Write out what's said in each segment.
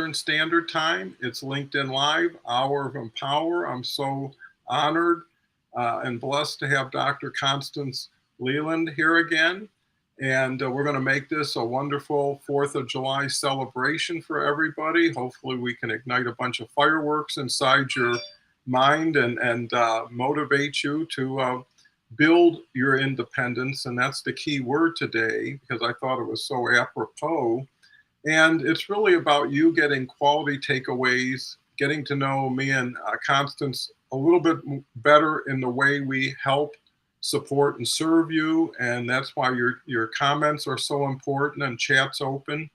Eastern Standard Time. It's LinkedIn Live, Hour of Empower. I'm so honored and blessed to have Dr. Constance Leland here again. And we're going to make this a wonderful 4th of July celebration for everybody. Hopefully, we can ignite a bunch of fireworks inside your mind and motivate you to build your independence. And that's the key word today because I thought it was so apropos. And it's really about you getting quality takeaways, getting to know me and Constance a little bit better in the way we help, support, and serve you. And that's why your comments are so important and chat's open.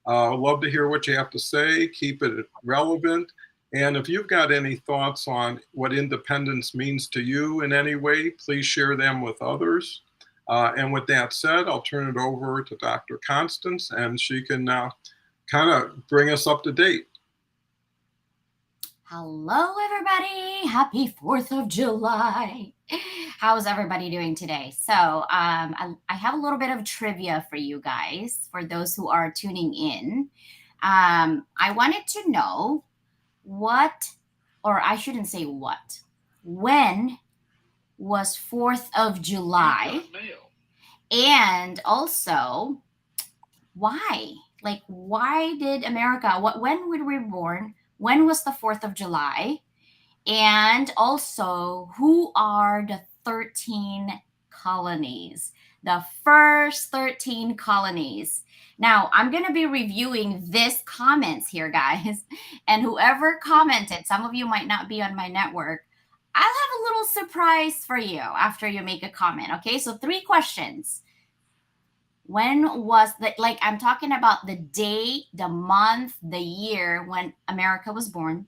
Love to hear what you have to say. Keep it relevant. And if you've got any thoughts on what independence means to you in any way, please share them with others. And with that said, I'll turn it over to Dr. Constance, and she can kind of bring us up to date. Hello, everybody. Happy 4th of July. How's everybody doing today? So I have a little bit of trivia for you guys, for those who are tuning in. I wanted to know what, or I shouldn't say what, when was 4th of July? And also, why? Like, why did America, when were we born? When was the 4th of July? And also, who are the 13 colonies? The first 13 colonies. Now, I'm going to be reviewing this comments here, guys. And whoever commented, some of you might not be on my network, I'll have a little surprise for you after you make a comment. Okay, so 3 questions. When was like I'm talking about the day, the month, the year when America was born.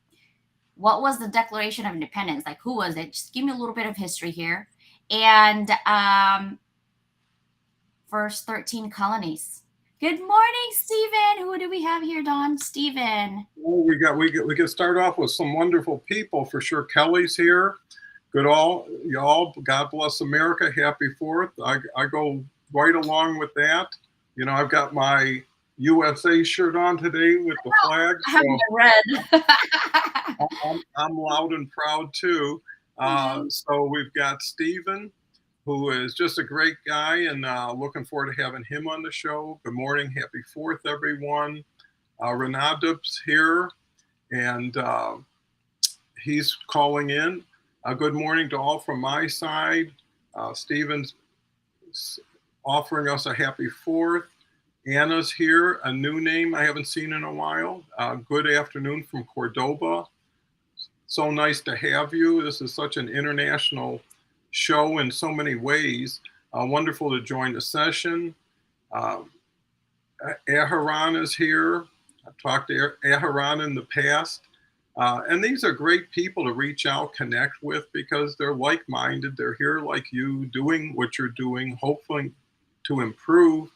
What was the Declaration of Independence? Like, who was it? Just give me a little bit of history here. And first 13 colonies. Good morning, Stephen. Who do we have here, Don? Stephen. Well, we can start off with some wonderful people for sure. Kelly's here. Good y'all. God bless America. Happy 4th. I go right along with that. You know, I've got my USA shirt on today with the flag. I have my red. I'm loud and proud too. So we've got Stephen, who is just a great guy, and looking forward to having him on the show. Good morning. Happy 4th, everyone. Renadup's here, and he's calling in. Good morning to all from my side. Stephen's offering us a happy 4th. Anna's here, a new name I haven't seen in a while. Good afternoon from Cordoba. So nice to have you. This is such an international show in so many ways. Wonderful to join the session. Aharon is here. I've talked to Aharon in the past. And these are great people to reach out, connect with, because they're like-minded. They're here like you, doing what you're doing, hopefully to improve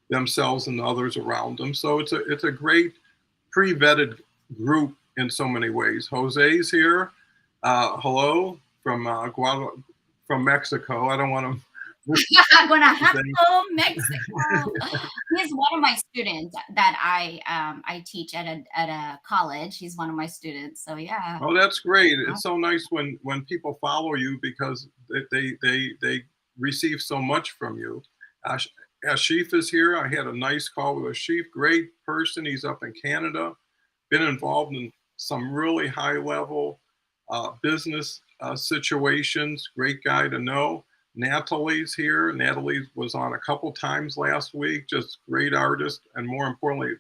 themselves and others around them. So it's a great pre-vetted group in so many ways. Jose's here. Hello from Mexico. I don't want to. Guanajuato, Mexico. He's one of my students that I teach at a college. He's one of my students. So yeah. Oh, that's great. It's so nice when people follow you because they receive so much from you. Ashif is here. I had a nice call with Ashif. Great person. He's up in Canada. Been involved in some really high level business situations. Great guy to know. Natalie's here. Natalie was on a couple times last week. Just great artist and more importantly,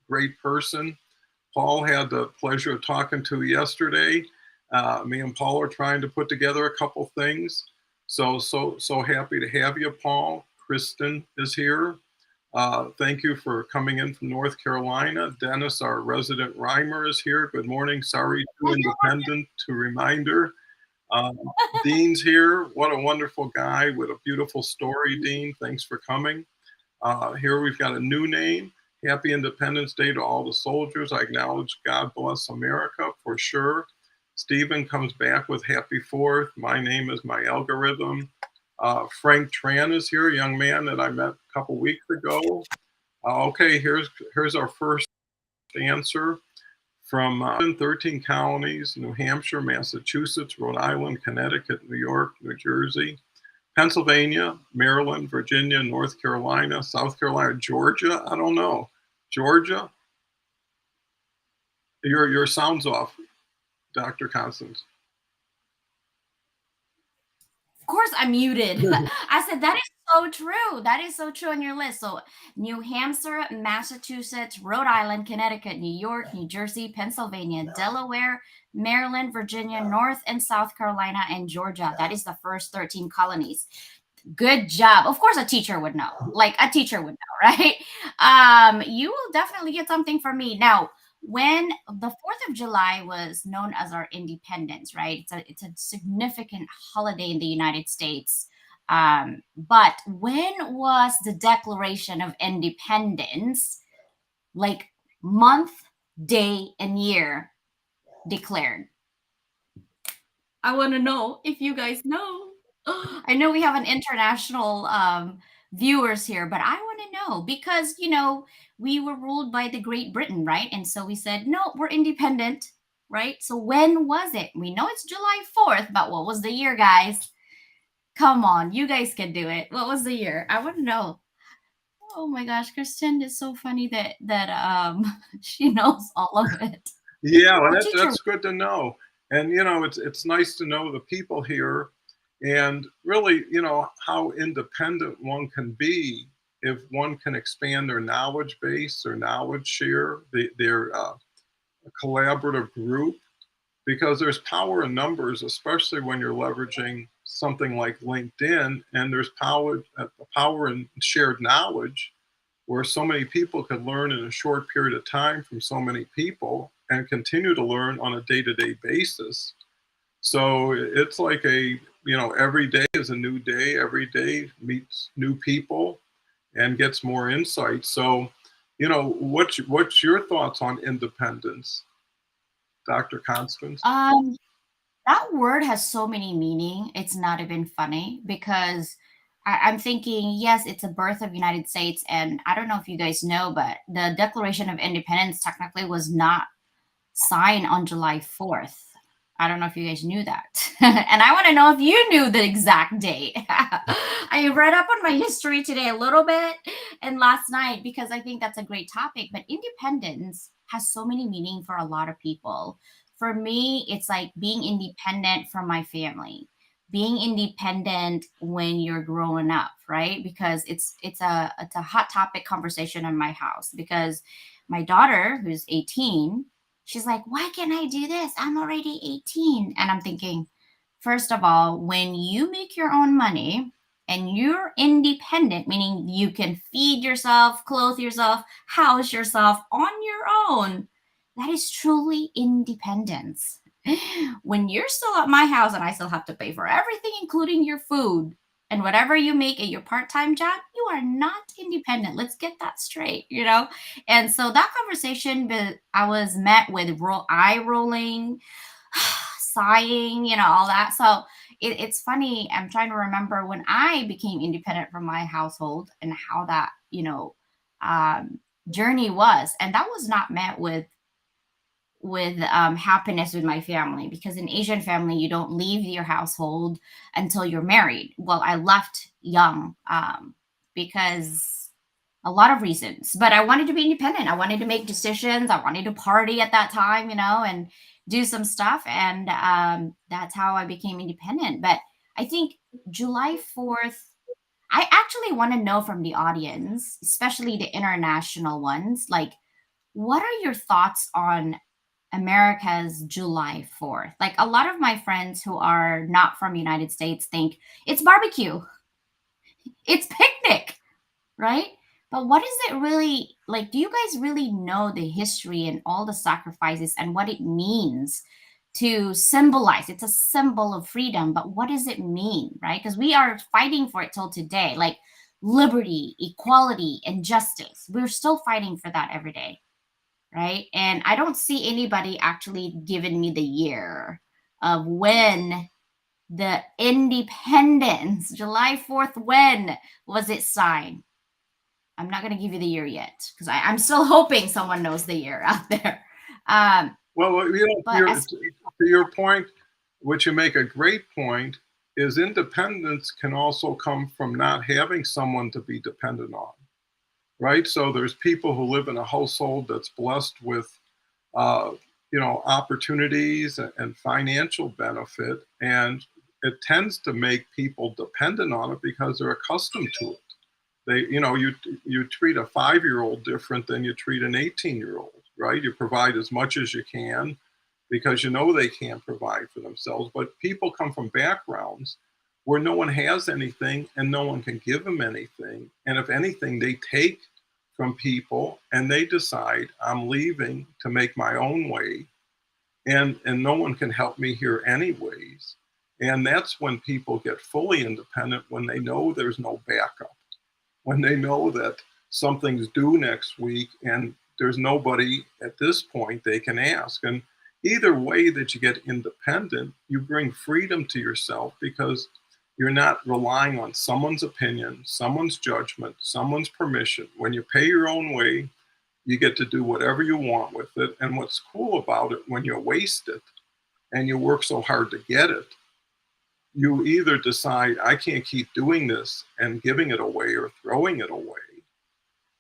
great person. Paul had the pleasure of talking to yesterday. Me and Paul are trying to put together a couple things. So happy to have you, Paul. Kristen is here. Thank you for coming in from North Carolina. Dennis, our resident rhymer, is here. Good morning. Sorry, too independent to reminder. Dean's here. What a wonderful guy with a beautiful story, Dean. Thanks for coming. Here we've got a new name. Happy Independence Day to all the soldiers. I acknowledge God bless America for sure. Stephen comes back with happy 4th. My name is my algorithm. Frank Tran is here, a young man that I met a couple weeks ago. Okay, here's our first answer. from 13 counties: New Hampshire, Massachusetts, Rhode Island, Connecticut, New York, New Jersey, Pennsylvania, Maryland, Virginia, North Carolina, South Carolina, Georgia. I don't know. Georgia? Your sound's off, Dr. Constance. Of course, I'm muted. I said that is so true. That is so true on your list. So, New Hampshire, Massachusetts, Rhode Island, Connecticut, New York, New Jersey, Pennsylvania, Delaware, Maryland, Virginia, North and South Carolina, and Georgia. That is the first 13 colonies. Good job. Of course, a teacher would know. Like a teacher would know, right? You will definitely get something from me. Now, when the 4th of July was known as our independence, right? It's a significant holiday in the United States. But when was the Declaration of Independence, like month, day, and year declared? I want to know if you guys know. I know we have an international viewers here, but I want to know because, we were ruled by the Great Britain, right? And so we said, no, we're independent, right? So when was it? We know it's July 4th, but what was the year, guys? Come on, you guys can do it. What was the year? I want to know. Oh my gosh, Kristen is so funny that she knows all of it. Yeah, well, Our teacher. that's good to know. And it's nice to know the people here, and really, how independent one can be if one can expand their knowledge base, their knowledge share, their collaborative group, because there's power in numbers, especially when you're leveraging something like LinkedIn, and there's power in shared knowledge, where so many people could learn in a short period of time from so many people and continue to learn on a day-to-day basis. So it's like every day is a new day. Every day meets new people and gets more insight. So, what's your thoughts on independence, Dr. Constance? That word has so many meaning. It's not even funny because I'm thinking, yes, it's a birth of United States, and I don't know if you guys know, but the Declaration of Independence technically was not signed on July 4th. I don't know if you guys knew that. And I want to know if you knew the exact date. I read up on my history today a little bit and last night because I think that's a great topic. But independence has so many meaning for a lot of people. For me, it's like being independent from my family, being independent when you're growing up, right? Because it's a hot topic conversation in my house because my daughter, who's 18, she's like, why can't I do this? I'm already 18. And I'm thinking, first of all, when you make your own money and you're independent, meaning you can feed yourself, clothe yourself, house yourself on your own, that is truly independence. When you're still at my house and I still have to pay for everything, including your food and whatever you make at your part-time job, you are not independent. Let's get that straight. And so that conversation, I was met with eye rolling, sighing, all that. So it's funny. I'm trying to remember when I became independent from my household and how that, journey was. And that was not met with happiness with my family, because in Asian family, you don't leave your household until you're married. Well, I left young because a lot of reasons, but I wanted to be independent. I wanted to make decisions. I wanted to party at that time, and do some stuff. And that's how I became independent. But I think July 4th, I actually want to know from the audience, especially the international ones, like, what are your thoughts on America's July 4th? Like, a lot of my friends who are not from United States think it's barbecue, it's picnic, right? But what is it really like? Do you guys really know the history and all the sacrifices and what it means to symbolize? It's a symbol of freedom, but what does it mean, right? Because we are fighting for it till today, like liberty, equality, and justice. We're still fighting for that every day, right? And I don't see anybody actually giving me the year of when the independence, July 4th, when was it signed? I'm not going to give you the year yet because I'm still hoping someone knows the year out there. Well, But as to your point, which you make a great point, is independence can also come from not having someone to be dependent on, right? So there's people who live in a household that's blessed with, uh, opportunities and financial benefit, and it tends to make people dependent on it because they're accustomed to it. You treat a 5-year-old different than you treat an 18-year-old, right? You provide as much as you can because you know they can't provide for themselves. But people come from backgrounds where no one has anything and no one can give them anything. And if anything, they take from people and they decide, I'm leaving to make my own way, and no one can help me here anyways. And that's when people get fully independent, when they know there's no backup, when they know that something's due next week and there's nobody at this point they can ask. And either way that you get independent, you bring freedom to yourself because you're not relying on someone's opinion, someone's judgment, someone's permission. When you pay your own way, you get to do whatever you want with it. And what's cool about it, when you waste it and you work so hard to get it, you either decide, I can't keep doing this and giving it away or throwing it away.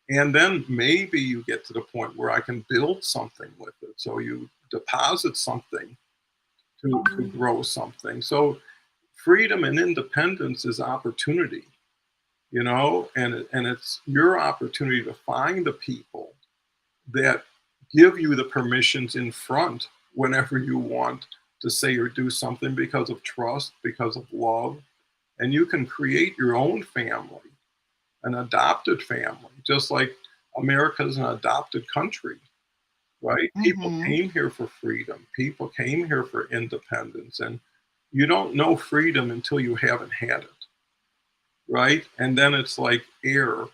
And then maybe you get to the point where I can build something with it. So you deposit something to grow something. So freedom and independence is opportunity, and it's your opportunity to find the people that give you the permissions in front whenever you want to say or do something because of trust, because of love. And you can create your own family, an adopted family, just like America's an adopted country, right? People Mhm. came here for freedom, people came here for independence. And you don't know freedom until you haven't had it, right? And then it's like air,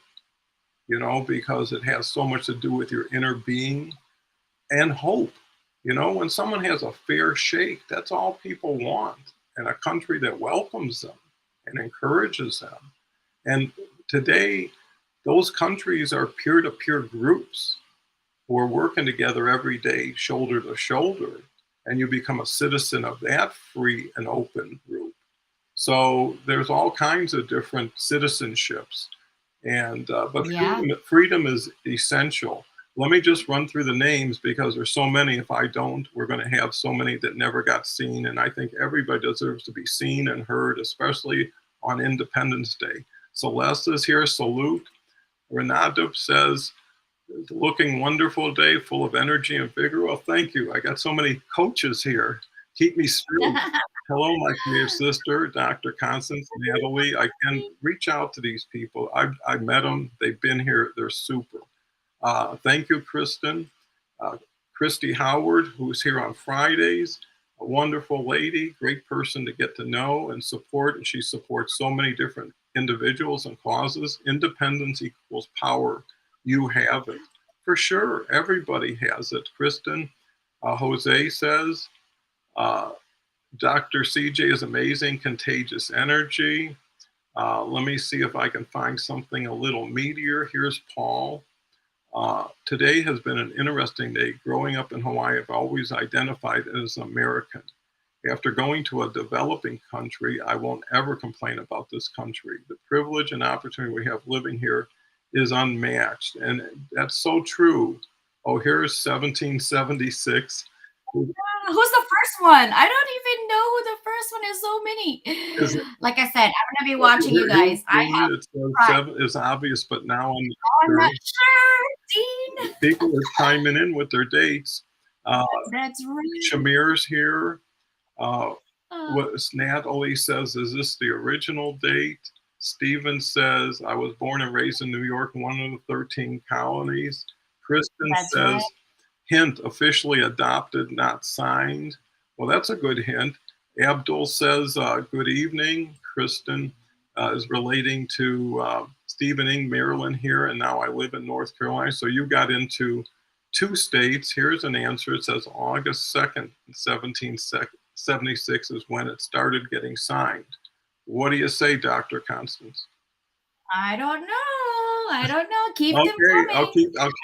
because it has so much to do with your inner being and hope. When someone has a fair shake, that's all people want. And a country that welcomes them and encourages them. And today, those countries are peer to peer groups who are working together every day, shoulder to shoulder. And you become a citizen of that free and open group. So there's all kinds of different citizenships. But Yeah. freedom is essential. Let me just run through the names because there's so many. If I don't, we're going to have so many that never got seen. And I think everybody deserves to be seen and heard, especially on Independence Day. Celeste is here. Salute. Renato says, looking wonderful day, full of energy and vigor. Well, thank you. I got so many coaches here. Keep me straight. Hello, my dear sister, Dr. Constance, Natalie. I can reach out to these people. I've met them. They've been here. They're super. Thank you, Kristen. Christy Howard, who's here on Fridays, a wonderful lady, great person to get to know and support. And she supports so many different individuals and causes. Independence equals power. You have it. For sure, everybody has it. Kristen, Jose says, uh, Dr. CJ is amazing, contagious energy. Let me see if I can find something a little meatier. Here's Paul. Today has been an interesting day. Growing up in Hawaii, I've always identified as American. After going to a developing country, I won't ever complain about this country. The privilege and opportunity we have living here is unmatched. And that's so true. Oh, here's 1776. Who's the first one? I don't even know who the first one is. So many. Is Like I said, I'm gonna be watching you guys. I have it says pride. seven is obvious, but now I'm not I'm not sure. sure, Dean. People are chiming in with their dates. Uh, That's right. Shamir's here. Uh, Uh, what Natalie says, is this the original date? Stephen says, I was born and raised in New York, one of the 13 colonies. Kristen that's right. says, hint, officially adopted, not signed. Well, that's a good hint. Abdul says, good evening. Kristen is relating to Stephen Maryland here, and now I live in North Carolina. So you got into 2 states. Here's an answer. It says August 2nd, 1776 is when it started getting signed. What do you say, Dr. Constance? I don't know. I don't know. Keep them Okay, coming. I'll keep. I want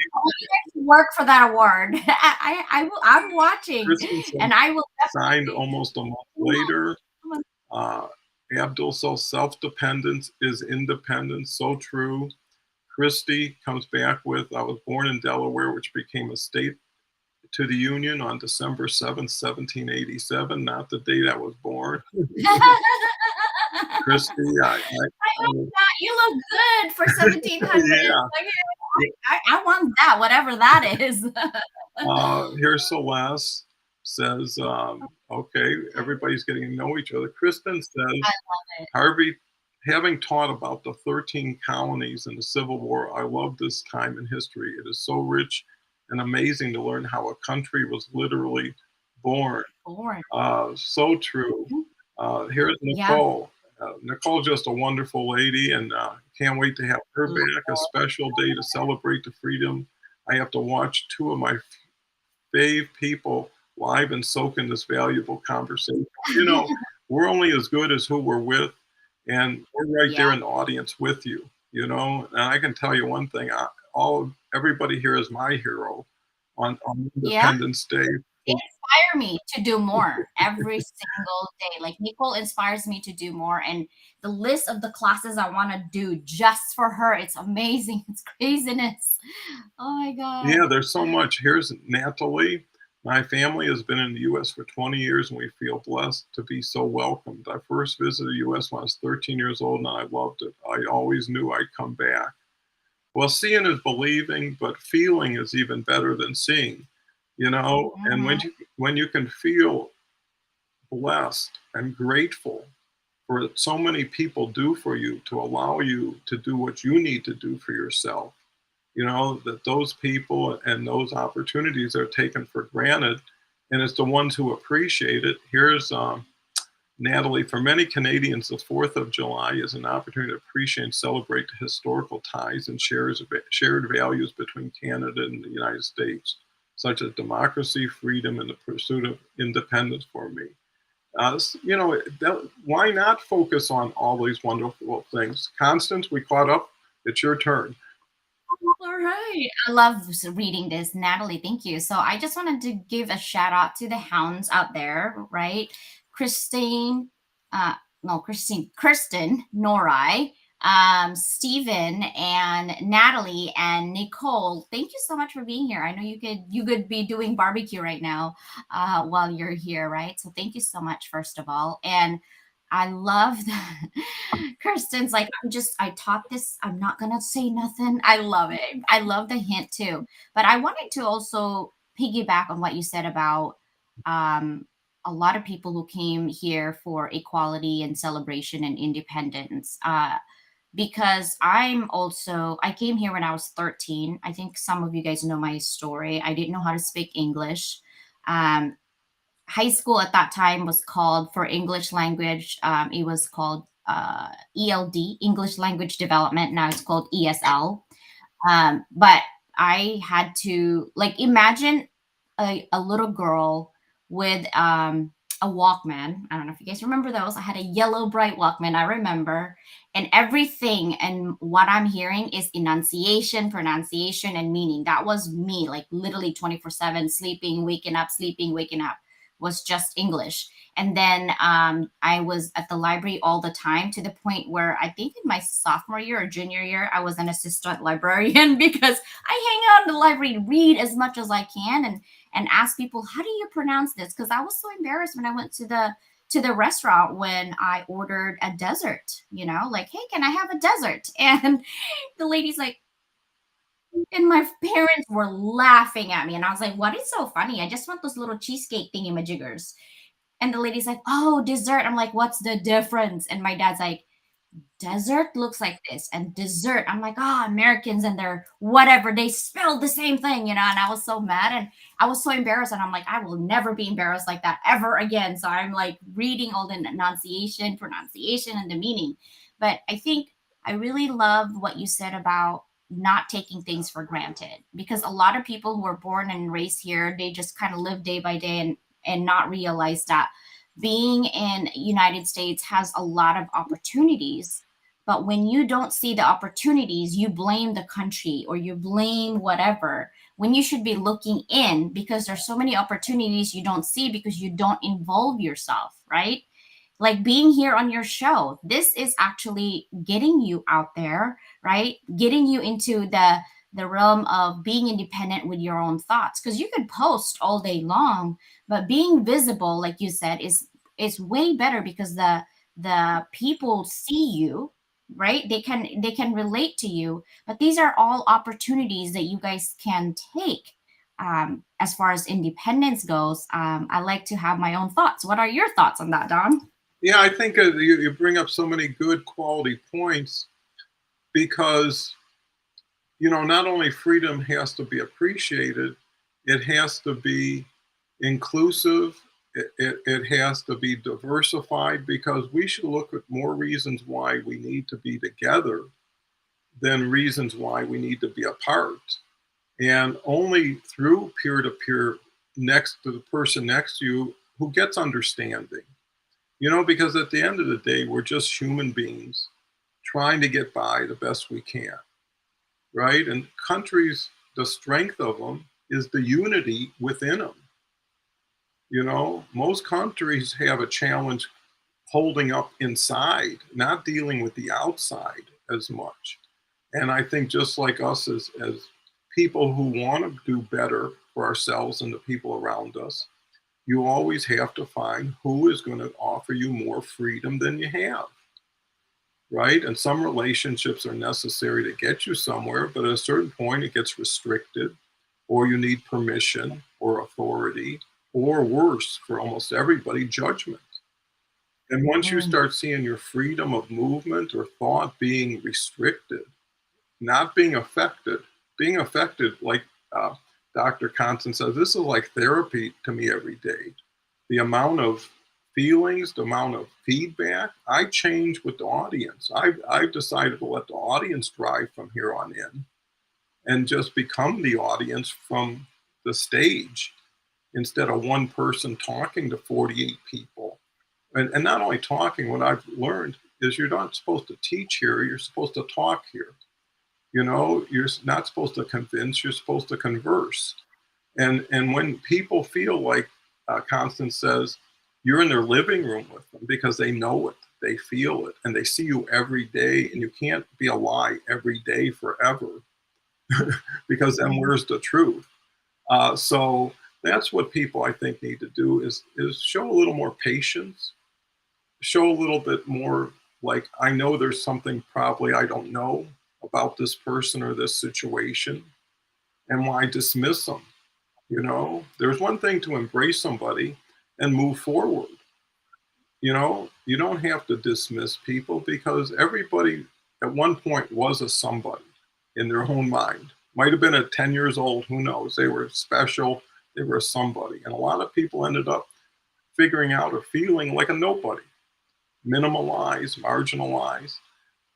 you guys to work for that award. I'm watching, Kristen and I will signed definitely. almost a month Come on, later. come on. Uh, Abdul says self-dependence is independence. So true. Christie comes back with, I was born in Delaware, which became a state to the Union on December 7th, 1787, not the date I was born. Christie, I hope not. You look good for 1700. yeah. Like, I want that, whatever that is. Here Celeste says, okay, everybody's getting to know each other. Kristen I says, love it. Harvey, having taught about the 13 colonies in the Civil War, I love this time in history. It is so rich and amazing to learn how a country was literally born. Born. So true. Here's Yeah. Nicole. Nicole's just a wonderful lady, and can't wait to have her Love back. A special day to celebrate the freedom. I have to watch two of my fave people live and soak in this valuable conversation. You know, we're only as good as who we're with, and we're right there Yeah. in the audience with you. You know, and I can tell you one thing: everybody here is my hero on Yeah. Independence Day. Inspire me to do more every single day. Like Nicole inspires me to do more. And the list of the classes I want to do just for her, it's amazing. It's craziness. Oh my God. Yeah, there's so much. Here's Natalie. My family has been in the US for 20 years and we feel blessed to be so welcomed. I first visited the US when I was 13 years old and I loved it. I always knew I'd come back. Well, seeing is believing, but feeling is even better than seeing, you know? And Mhm. when you can feel blessed and grateful for what so many people do for you to allow you to do what you need to do for yourself, you know, that those people and those opportunities are taken for granted, and it's the ones who appreciate it. Here's Natalie. For many Canadians, the 4th of July is an opportunity to appreciate and celebrate the historical ties and shared values between Canada and the United States, such as democracy, freedom, and the pursuit of independence for me. You know, why not focus on all these wonderful things? Constance, we caught up. It's your turn. All right. I love reading this, Natalie. Thank you. So I just wanted to give a shout out to the hounds out there, right? Christine, uh, no, Kristen, Norai, Stephen, and Natalie and Nicole. Thank you so much for being here. I know you could be doing barbecue right now while you're here, right? So thank you so much, first of all. And I love that. Kirsten's like, I taught this. I'm not going to say nothing. I love it. I love the hint too. But I wanted to also piggyback on what you said about um, a lot of people who came here for equality and celebration and independence. Because I came here when I was 13. I think some of you guys know my story. I didn't know how to speak English. Um, High school at that time was called for English language. It was called ELD, English Language Development. Now it's called ESL. But I had to like imagine a little girl with a Walkman. I don't know if you guys remember those. I had a yellow bright Walkman. I remember, and everything and what I'm hearing is enunciation, pronunciation, and meaning. That was me, like literally 24/7, sleeping, waking up was just English. And then I was at the library all the time to the point where I think in my sophomore year or junior year, I was an assistant librarian because I hang out in the library, read as much as I can, and ask people, how do you pronounce this? Because I was so embarrassed when I went to the restaurant when I ordered a dessert, like, hey, can I have a dessert? And the lady's like, and my parents were laughing at me. And I was like, what is so funny? I just want those little cheesecake thingy majiggers. And the lady's like, oh, dessert. I'm like, what's the difference? And my dad's like, dessert looks like this and dessert. I'm like, oh, Americans and their whatever, they spelled the same thing, and I was so mad and I was so embarrassed. And I'm like, I will never be embarrassed like that ever again. So I'm like reading all the enunciation, pronunciation, and the meaning. But I think I really love what you said about not taking things for granted, because a lot of people who are born and raised here, they just kind of live day by day and not realize that being in United States has a lot of opportunities, But when you don't see the opportunities, you blame the country or you blame whatever, when you should be looking in, because there's so many opportunities you don't see because you don't involve yourself, right? Like being here on your show, this is actually getting you out there, right? Getting you into the realm of being independent with your own thoughts, because you could post all day long, but being visible, like you said, is way better, because the people see you, right? They can relate to you. But these are all opportunities that you guys can take. As far as independence goes, I like to have my own thoughts. What are your thoughts on that, Don? Yeah, I think you bring up so many good quality points because, not only freedom has to be appreciated, it has to be inclusive, it has to be diversified, because we should look at more reasons why we need to be together than reasons why we need to be apart. And only through peer to peer, next to the person next to you who gets understanding. Because at the end of the day, we're just human beings trying to get by the best we can, right? And countries, the strength of them is the unity within them. Most countries have a challenge holding up inside, not dealing with the outside as much. And I think just like us as people who want to do better for ourselves and the people around us, you always have to find who is going to offer you more freedom than you have, right? And some relationships are necessary to get you somewhere, but at a certain point it gets restricted, or you need permission or authority, or worse, for almost everybody, judgment. And once you Mm. start seeing your freedom of movement or thought being restricted, not being affected, like Dr. Constance says, this is like therapy to me every day. The amount of feelings, the amount of feedback, I change with the audience. I've decided to let the audience drive from here on in and just become the audience from the stage instead of one person talking to 48 people. And not only talking, what I've learned is you're not supposed to teach here, you're supposed to talk here. You're not supposed to convince, you're supposed to converse. And when people feel like Constance says, you're in their living room with them because they know it, they feel it, and they see you every day, and you can't be a lie every day forever because then where's the truth? So that's what people, I think, need to do is show a little more patience, show a little bit more, like, I know there's something probably I don't know about this person or this situation, and why dismiss them? There's one thing to embrace somebody and move forward. You don't have to dismiss people, because everybody at one point was a somebody in their own mind. Might have been at 10 years old, who knows? They were special, they were a somebody. And a lot of people ended up figuring out or feeling like a nobody, minimalized, marginalized.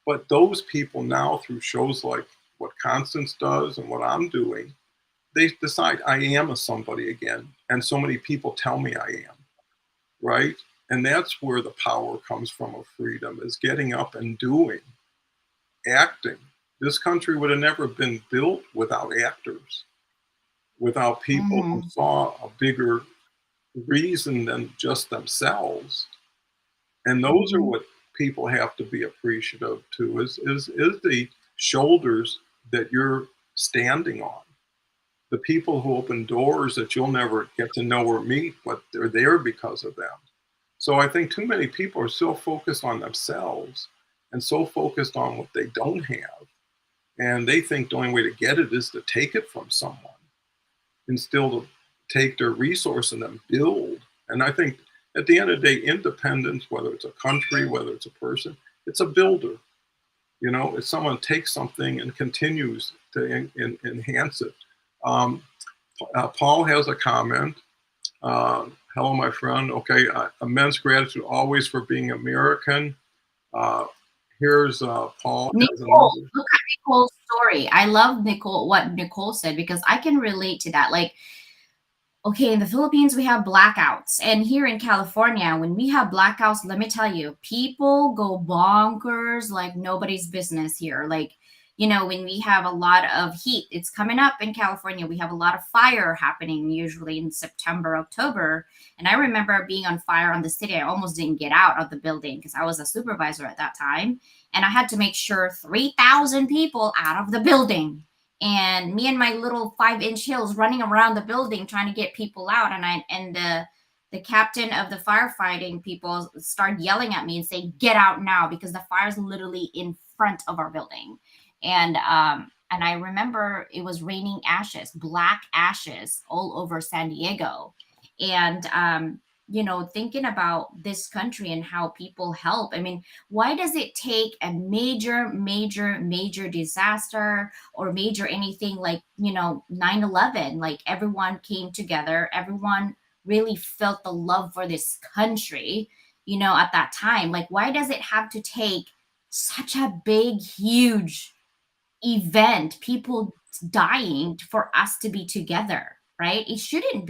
But those people now, through shows like what Constance does and what I'm doing, they decide I am a somebody again. And so many people tell me I am, right? And that's where the power comes from of freedom, is getting up and doing, acting. This country would have never been built without actors, without people who Mhm. saw a bigger reason than just themselves. And those are Mhm. what people have to be appreciative to, is the shoulders that you're standing on. The people who open doors that you'll never get to know or meet, but they're there because of them. So I think too many people are so focused on themselves and so focused on what they don't have. And they think the only way to get it is to take it from someone, and still to take their resource and then build. And I think at the end of the day, independence, whether it's a country, whether it's a person, it's a builder. It's someone takes something and continues to enhance it. Um, Paul has a comment. Hello, my friend. Okay, immense gratitude always for being American. Uh, here's Paul has Nicole, another. look at Nicole's story. I love Nicole, what Nicole said, because I can relate to that. Like, Okay, in the Philippines, we have blackouts. And here in California, when we have blackouts, let me tell you, people go bonkers like nobody's business here. Like, when we have a lot of heat, it's coming up in California. We have a lot of fire happening usually in September, October. And I remember being on fire on the city. I almost didn't get out of the building because I was a supervisor at that time. And I had to make sure 3,000 people out of the building, and me and my little 5-inch heels running around the building trying to get people out, and the captain of the firefighting people started yelling at me and saying, get out now, because the fire's literally in front of our building. And I remember it was raining ashes, black ashes all over San Diego. And thinking about this country and how people help, I mean, why does it take a major, major, major disaster or major anything like, 9/11? Like, everyone came together, everyone really felt the love for this country, at that time. Like, why does it have to take such a big, huge event, people dying for us to be together, right? It shouldn't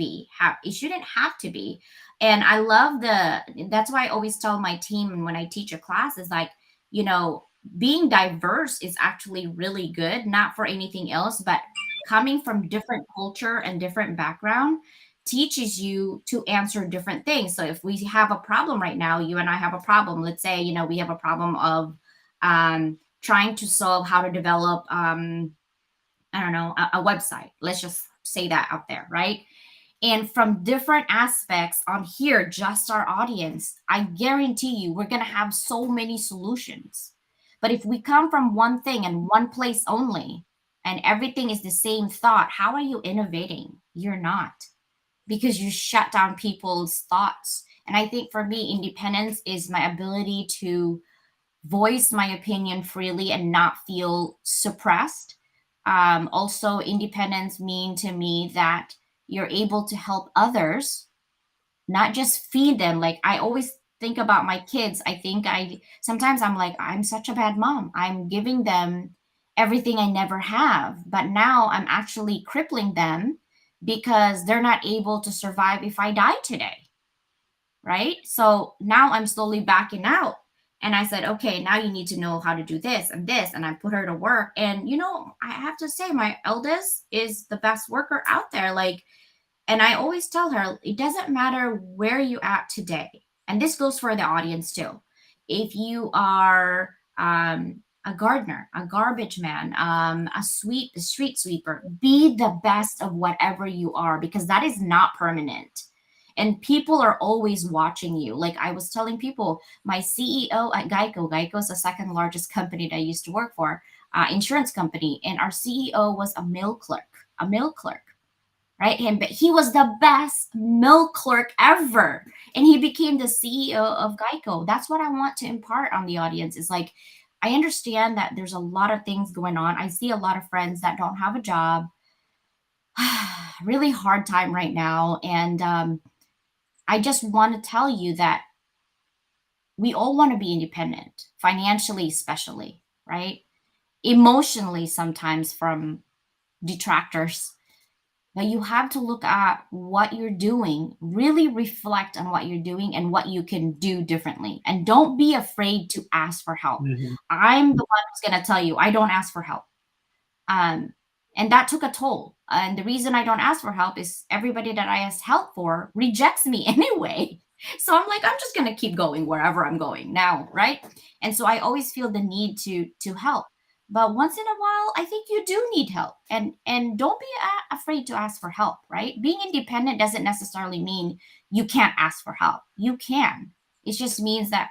have to be. And I love that's why I always tell my team, and when I teach a class, is like, you know, being diverse is actually really good, not for anything else, but coming from different culture and different background teaches you to answer different things. So if we have a problem right now, you and I have a problem, let's say, we have a problem of trying to solve how to develop I don't know, a website, let's just say that out there, right? And from different aspects on here, just our audience, I guarantee you we're going to have so many solutions. But if we come from one thing and one place only, and everything is the same thought, how are you innovating? You're not, because you shut down people's thoughts. And I think for me, independence is my ability to voice my opinion freely and not feel suppressed. Also, independence mean to me that you're able to help others, not just feed them. Like, I always think about my kids. I think sometimes I'm like, I'm such a bad mom. I'm giving them everything I never have, but now I'm actually crippling them because they're not able to survive if I die today, right? So now I'm slowly backing out. And I said, okay, now you need to know how to do this and this. And I put her to work. And, I have to say, my eldest is the best worker out there. Like, and I always tell her, it doesn't matter where you at today. And this goes for the audience too. If you are a gardener, a garbage man, a street sweeper, be the best of whatever you are, because that is not permanent. And people are always watching you. Like, I was telling people, my CEO at Geico is the second largest company that I used to work for, insurance company. And our CEO was a mill clerk, right? But he was the best mill clerk ever. And he became the CEO of Geico. That's what I want to impart on the audience, is like, I understand that there's a lot of things going on. I see a lot of friends that don't have a job. Really hard time right now. And I just want to tell you that we all want to be independent, financially, especially, right? Emotionally, sometimes from detractors. But you have to look at what you're doing, really reflect on what you're doing and what you can do differently. And don't be afraid to ask for help. Mhm. I'm the one who's going to tell you, I don't ask for help. Um, and that took a toll. And the reason I don't ask for help is everybody that I ask help for rejects me anyway. So I'm like, I'm just gonna keep going wherever I'm going now, right? And so I always feel the need to help. But once in a while, I think you do need help, and don't be afraid to ask for help, right? Being independent doesn't necessarily mean you can't ask for help. You can. It just means that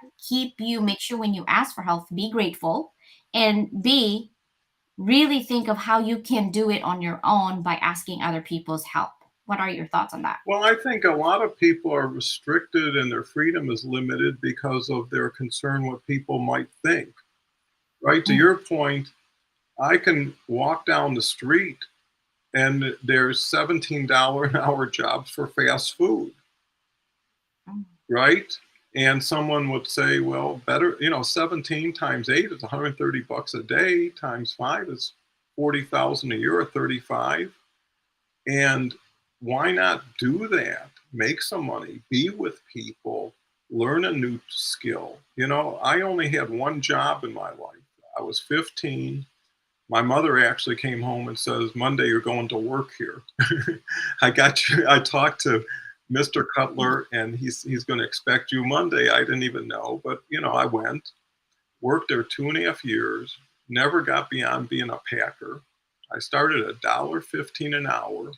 make sure when you ask for help, be grateful, and be really think of how you can do it on your own by asking other people's help. What are your thoughts on that? Well, I think a lot of people are restricted and their freedom is limited because of their concern what people might think. Right? To Mm, your point, I can walk down the street and there's $17 an hour jobs for fast food, mm, right? And someone would say, well, better, 17 times 8 is 130 bucks a day, times 5 is 40,000 a year, or 35. And why not do that? Make some money, be with people, learn a new skill. You know, I only had one job in my life. I was 15. My mother actually came home and says, Monday, you're going to work here. I got you. I talked to Mr. Cutler and he's going to expect you Monday. I didn't even know, but you know, I went, worked there 2.5 years, never got beyond being a packer. I started at $1.15 an hour,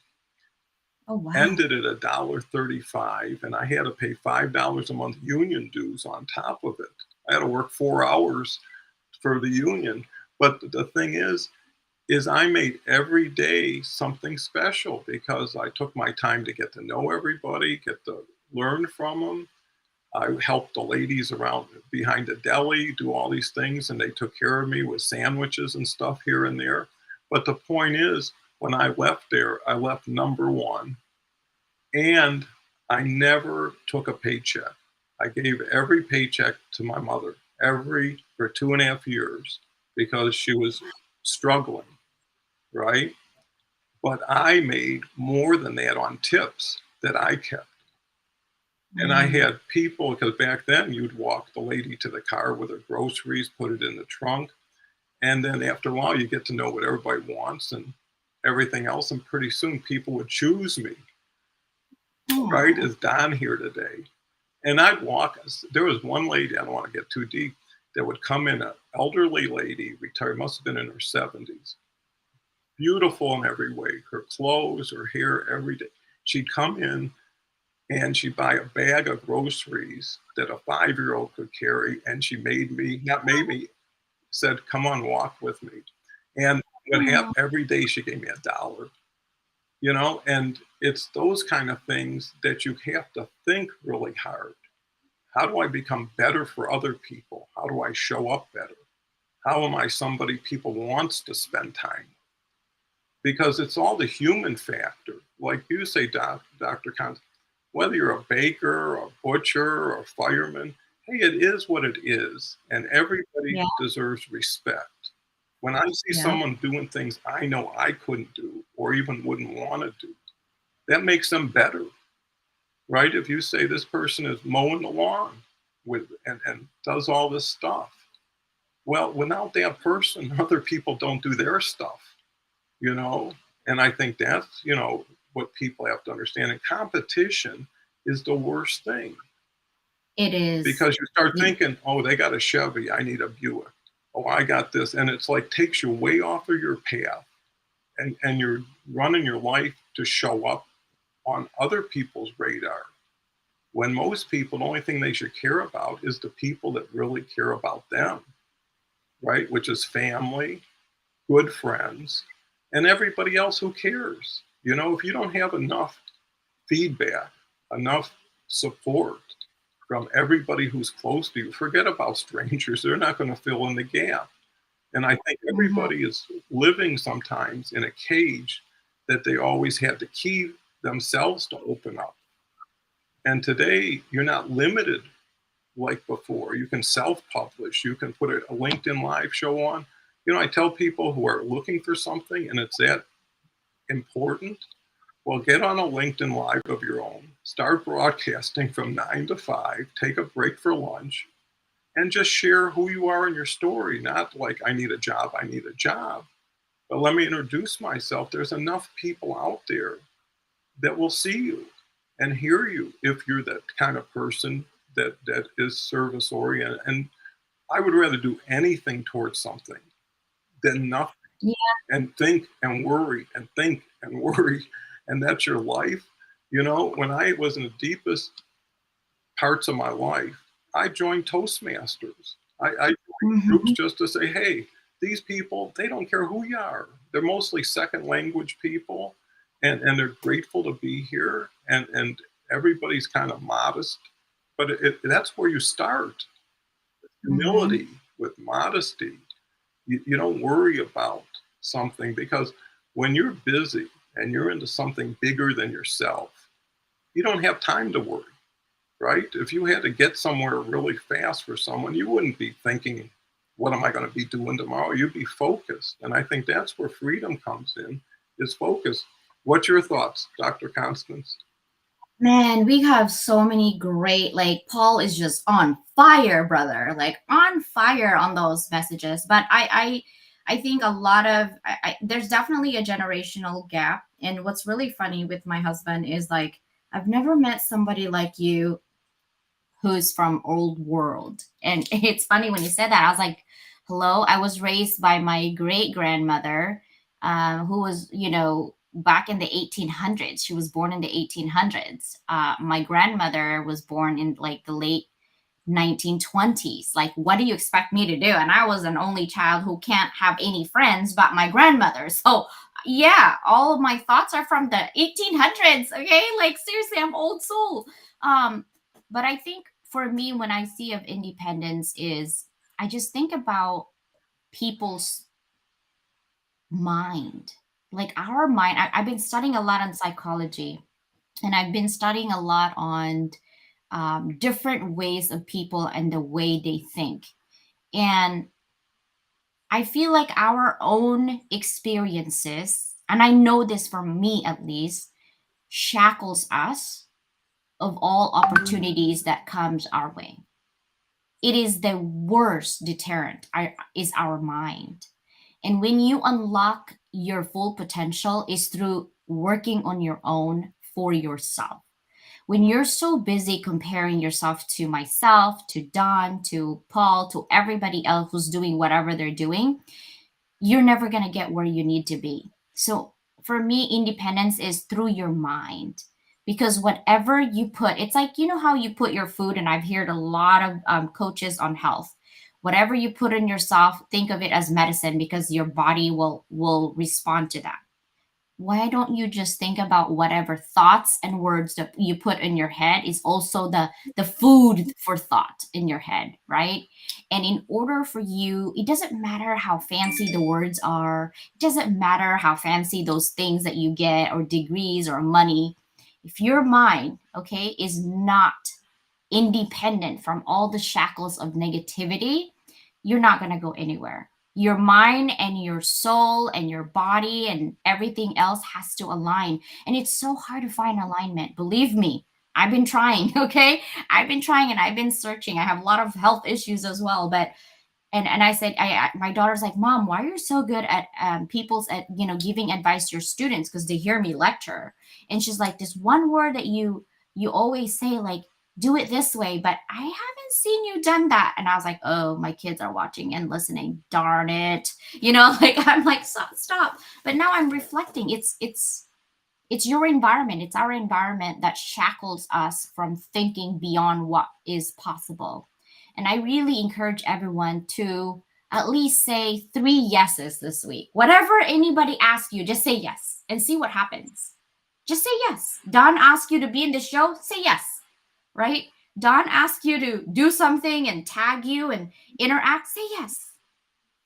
Oh, wow. ended at $1.35, and I had to pay $5 a month union dues on top of it. I had to work 4 hours for the union. But the thing is I made every day something special because I took my time to get to know everybody, get to learn from them. I helped the ladies around behind the deli do all these things, and they took care of me with sandwiches and stuff here and there. But the point is, when I left there, I left number one, and I never took a paycheck. I gave every paycheck to my mother, every for 2.5 years, because she was struggling, right? But I made more than that on tips that I kept. And I Mm. had people, because back then you'd walk the lady to the car with her groceries, put it in the trunk. And then after a while, you get to know what everybody wants and everything else. And pretty soon people would choose me, right? Oh. Is Don here today? And I'd walk. There was one lady, I don't want to get too deep, that would come in, an elderly lady, retired, must have been in her 70s, beautiful in every way, her clothes, her hair, every day. She'd come in and she'd buy a bag of groceries that a 5-year-old could carry. And she made me, not made me, said, come on, walk with me. And what Oh. happened every day, she gave me $1, you know, and it's those kind of things that you have to think really hard. How do I become better for other people? How do I show up better? How am I somebody people wants to spend time with? Because it's all the human factor. Like you say, Dr. Kant, whether you're a baker, a butcher, or a fireman, hey, it is what it is. And everybody Yeah. deserves respect. When I see Yeah. someone doing things I know I couldn't do or even wouldn't want to do, that makes them better, right? If you say this person is mowing the lawn with and does all this stuff, well, without that person, other people don't do their stuff, you know? And I think that's, you know, what people have to understand. And competition is the worst thing It is. because you start Y- thinking, oh, they got a Chevy, I need a Buick. Oh, I got this. And it's like takes you way off of your path and you're running your life to show up on other people's radar. When most people, the only thing they should care about is the people that really care about them, right? Which is family, good friends, and everybody else who cares. You know, if you don't have enough feedback, enough support from everybody who's close to you, forget about strangers. They're not going to fill in the gap. And I think Mhm. everybody is living sometimes in a cage that they always had to key themselves to open up. And today, you're not limited like before. You can self publish, you can put a LinkedIn Live show on. You know, I tell people who are looking for something and it's that important, well, get on a LinkedIn Live of your own, start broadcasting from 9 to 5, take a break for lunch, and just share who you are in your story. Not like, I need a job, I need a job. But let me introduce myself. There's enough people out there that will see you and hear you if you're that kind of person that is service oriented. And I would rather do anything towards something than nothing Yeah. and think and worry and think and worry. And that's your life. You know, when I was in the deepest parts of my life, I joined Toastmasters. I joined groups Mhm. just to say, hey, these people, they don't care who you are. They're mostly second language people and they're grateful to be here. And everybody's kind of modest. But that's where you start. Mhm. Humility with modesty. You don't worry about something because when you're busy and you're into something bigger than yourself, you don't have time to worry, right? If you had to get somewhere really fast for someone, you wouldn't be thinking, what am I going to be doing tomorrow? You'd be focused. And I think that's where freedom comes in, is focus. What's your thoughts, Dr. Constance? Man, we have so many great, like Paul is just on fire, brother, like on fire on those messages. But I think a lot of there's definitely a generational gap. And what's really funny with my husband is like I've never met somebody like you who's from old world. And it's funny when you said that. I was like, hello, I was raised by my great grandmother, who was, back in the 1800s. She was born in the 1800s. My grandmother was born in like the late 1920s. Like, what do you expect me to do? And I was an only child who can't have any friends but my grandmother. So yeah, all of my thoughts are from the 1800s. Okay, like seriously, I'm old soul. um but I think for me, when I see of independence, is I just think about people's mind, like our mind. I've been studying a lot on psychology, and I've been studying a lot on different ways of people and the way they think. And I feel like our own experiences, and I know this for me at least, shackles us of all opportunities that comes our way. It is the worst deterrent is our mind. And when you unlock your full potential is through working on your own for yourself. When you're so busy comparing yourself to myself, to Don, to Paul, to everybody else who's doing whatever they're doing, you're never going to get where you need to be. So for me, independence is through your mind. Because whatever you put, it's like, you know how you put your food, and I've heard a lot of coaches on health. Whatever you put in yourself, think of it as medicine because your body will respond to that. Why don't you just think about whatever thoughts and words that you put in your head is also the food for thought in your head, right? And in order for you, it doesn't matter how fancy the words are, it doesn't matter how fancy those things that you get or degrees or money. If your mind, okay, is not independent from all the shackles of negativity, you're not going to go anywhere. Your mind and your soul and your body and everything else has to align. And it's so hard to find alignment. Believe me, I've been trying, okay? I've been trying and I've been searching. I have a lot of health issues as well, but and I said, my daughter's like, Mom, why are you so good at people's at giving advice to your students? Because they hear me lecture, and she's like, this one word that you always say, like, do it this way, but I haven't seen you done that. And I was like, oh, my kids are watching and listening. Darn it, like I'm like, stop. But now I'm reflecting. It's your environment. It's our environment that shackles us from thinking beyond what is possible. And I really encourage everyone to at least say 3 yeses this week. Whatever anybody asks you, just say yes and see what happens. Just say yes. Don asks you to be in the show, say yes, right? Don asks you to do something and tag you and interact, say yes,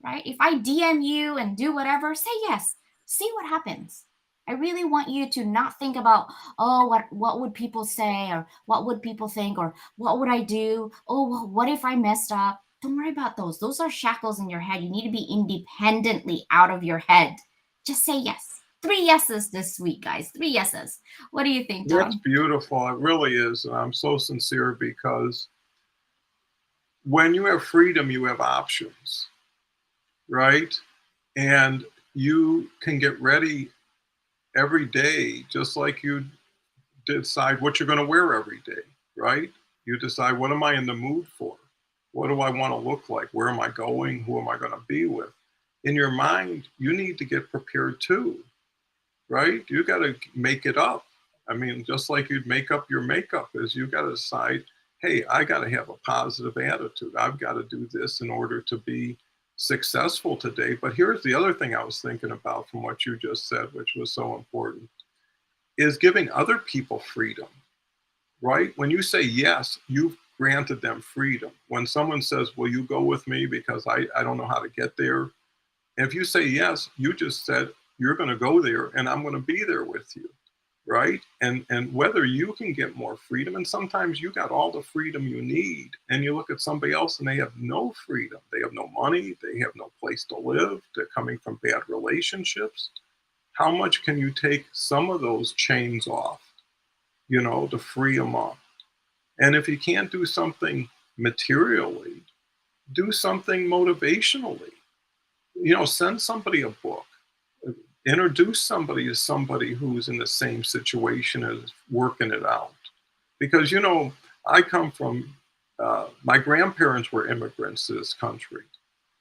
right? If I DM you and do whatever, say yes. See what happens. I really want you to not think about, oh, what would people say, or what would people think, or what would I do? Oh, well, what if I messed up? Don't worry about those. Those are shackles in your head. You need to be independently out of your head. Just say yes. 3 yeses this week, guys. 3 yeses. What do you think, That's Don? beautiful. It really is. And I'm so sincere because when you have freedom, you have options, right? And you can get ready every day, just like you decide what you're going to wear every day, right? You decide, what am I in the mood for? What do I want to look like? Where am I going? Who am I going to be with? In your mind, you need to get prepared too, right? You got to make it up. I mean, just like you'd make up your makeup, is you got to decide, hey, I got to have a positive attitude. I've got to do this in order to be successful today. But here's the other thing I was thinking about from what you just said, which was so important, is giving other people freedom, right? When you say yes, you've granted them freedom. When someone says, will you go with me because I don't know how to get there? If you say yes, you just said, you're going to go there and I'm going to be there with you, right? And whether you can get more freedom, and sometimes you got all the freedom you need, and you look at somebody else and they have no freedom. They have no money. They have no place to live. They're coming from bad relationships. how much can you take some of those chains off, to free them up? And if you can't do something materially, do something motivationally. Send somebody a book, introduce somebody to somebody who's in the same situation as working it out. Because, I come from, my grandparents were immigrants to this country,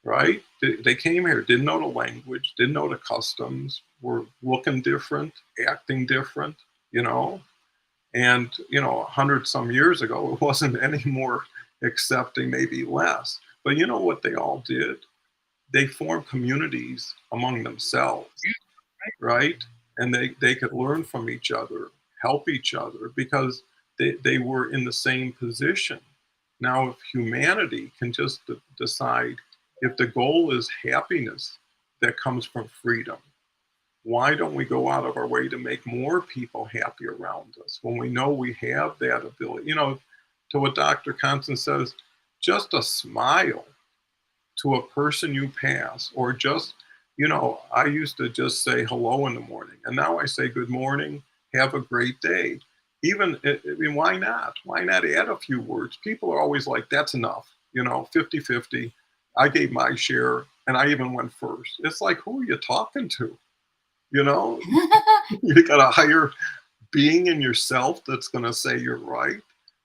right? They came here, didn't know the language, didn't know the customs, were looking different, acting different, you know. And, 100 some years ago, it wasn't any more accepting, maybe less. But you know what they all did? They formed communities among themselves, right? And they could learn from each other, help each other, because they were in the same position. Now, if humanity can just decide, if the goal is happiness that comes from freedom, why don't we go out of our way to make more people happy around us when we know we have that ability? To what Dr. Constant says, just a smile to a person you pass, or just, I used to just say hello in the morning, and now I say good morning, have a great day. Even, I mean, why not? Why not add a few words? People are always like, that's enough, 50-50. I gave my share, and I even went first. It's like, who are you talking to? You know, you got a higher being in yourself that's going to say you're right.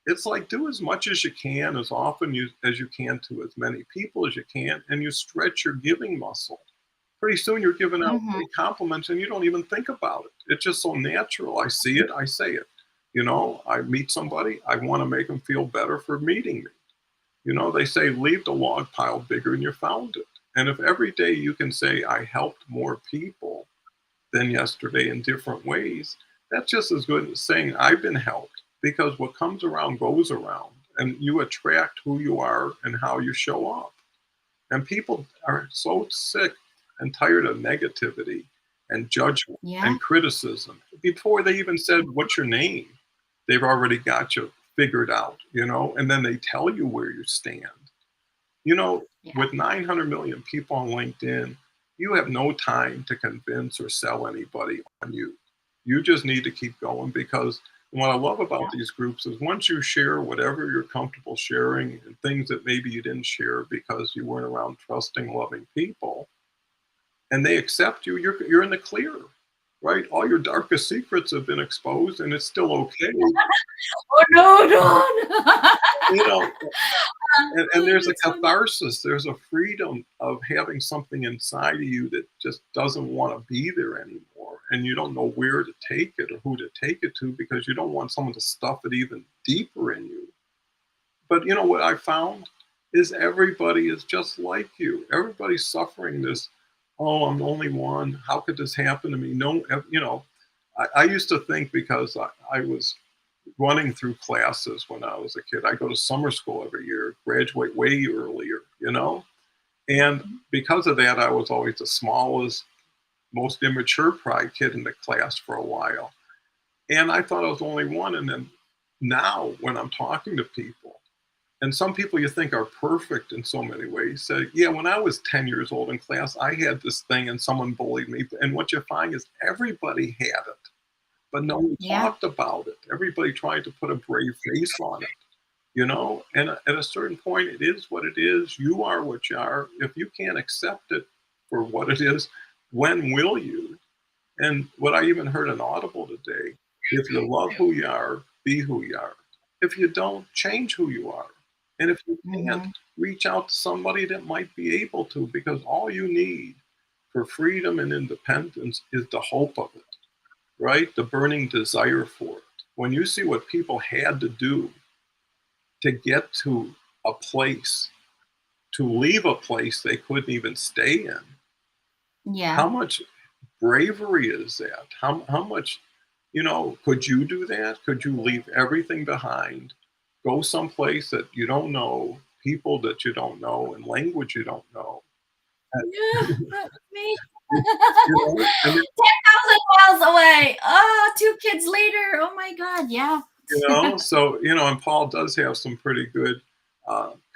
It's like, do as much as you can, as often as you can, to as many people as you can, and you stretch your giving muscle. Pretty soon you're giving out Mhm. compliments and you don't even think about it. It's just so natural. I see it, I say it. I meet somebody, I want to make them feel better for meeting me. They say, leave the log pile bigger and you found it. And if every day you can say, I helped more people than yesterday in different ways, that's just as good as saying, I've been helped. Because what comes around goes around, and you attract who you are and how you show up. And people are so sick and tired of negativity and judgment Yeah. and criticism. Before they even said, what's your name? They've already got you figured out, and then they tell you where you stand. You know, Yeah. with 900 million people on LinkedIn, you have no time to convince or sell anybody on you. You just need to keep going, because what I love about Yeah. these groups is once you share whatever you're comfortable sharing, and things that maybe you didn't share because you weren't around trusting, loving people, and they accept you, you're in the clear, right? All your darkest secrets have been exposed, and it's still okay. Oh, no, no. You know, and there's a That's funny. catharsis, there's a freedom of having something inside of you that just doesn't want to be there anymore. And you don't know where to take it or who to take it to, because you don't want someone to stuff it even deeper in you. But what I found is everybody is just like you. Everybody's suffering this, oh, I'm the only one. How could this happen to me? No, I used to think, because I was running through classes when I was a kid. I go to summer school every year, graduate way earlier. And because of that, I was always the smallest, most immature pride kid in the class for a while. And I thought I was the only one. And then now, when I'm talking to people, and some people you think are perfect in so many ways, say, yeah, when I was 10 years old in class, I had this thing and someone bullied me. And what you find is everybody had it, but no one Yeah. talked about it. Everybody tried to put a brave face on it. And at a certain point, it is what it is. You are what you are. If you can't accept it for what it is, when will you? And what I even heard in Audible today, if you love who you are, be who you are. If you don't, change who you are. And if you can't, Mhm. reach out to somebody that might be able to, because all you need for freedom and independence is the hope of it, right? The burning desire for it. When you see what people had to do to get to a place, to leave a place they couldn't even stay in, Yeah. how much bravery is that? How much, could you do that? Could you leave everything behind, go someplace that you don't know, people that you don't know, and language you don't know? And, Yeah, that was me. and 10,000 miles away. Oh, 2 kids later. Oh my god, yeah. So, and Paul does have some pretty good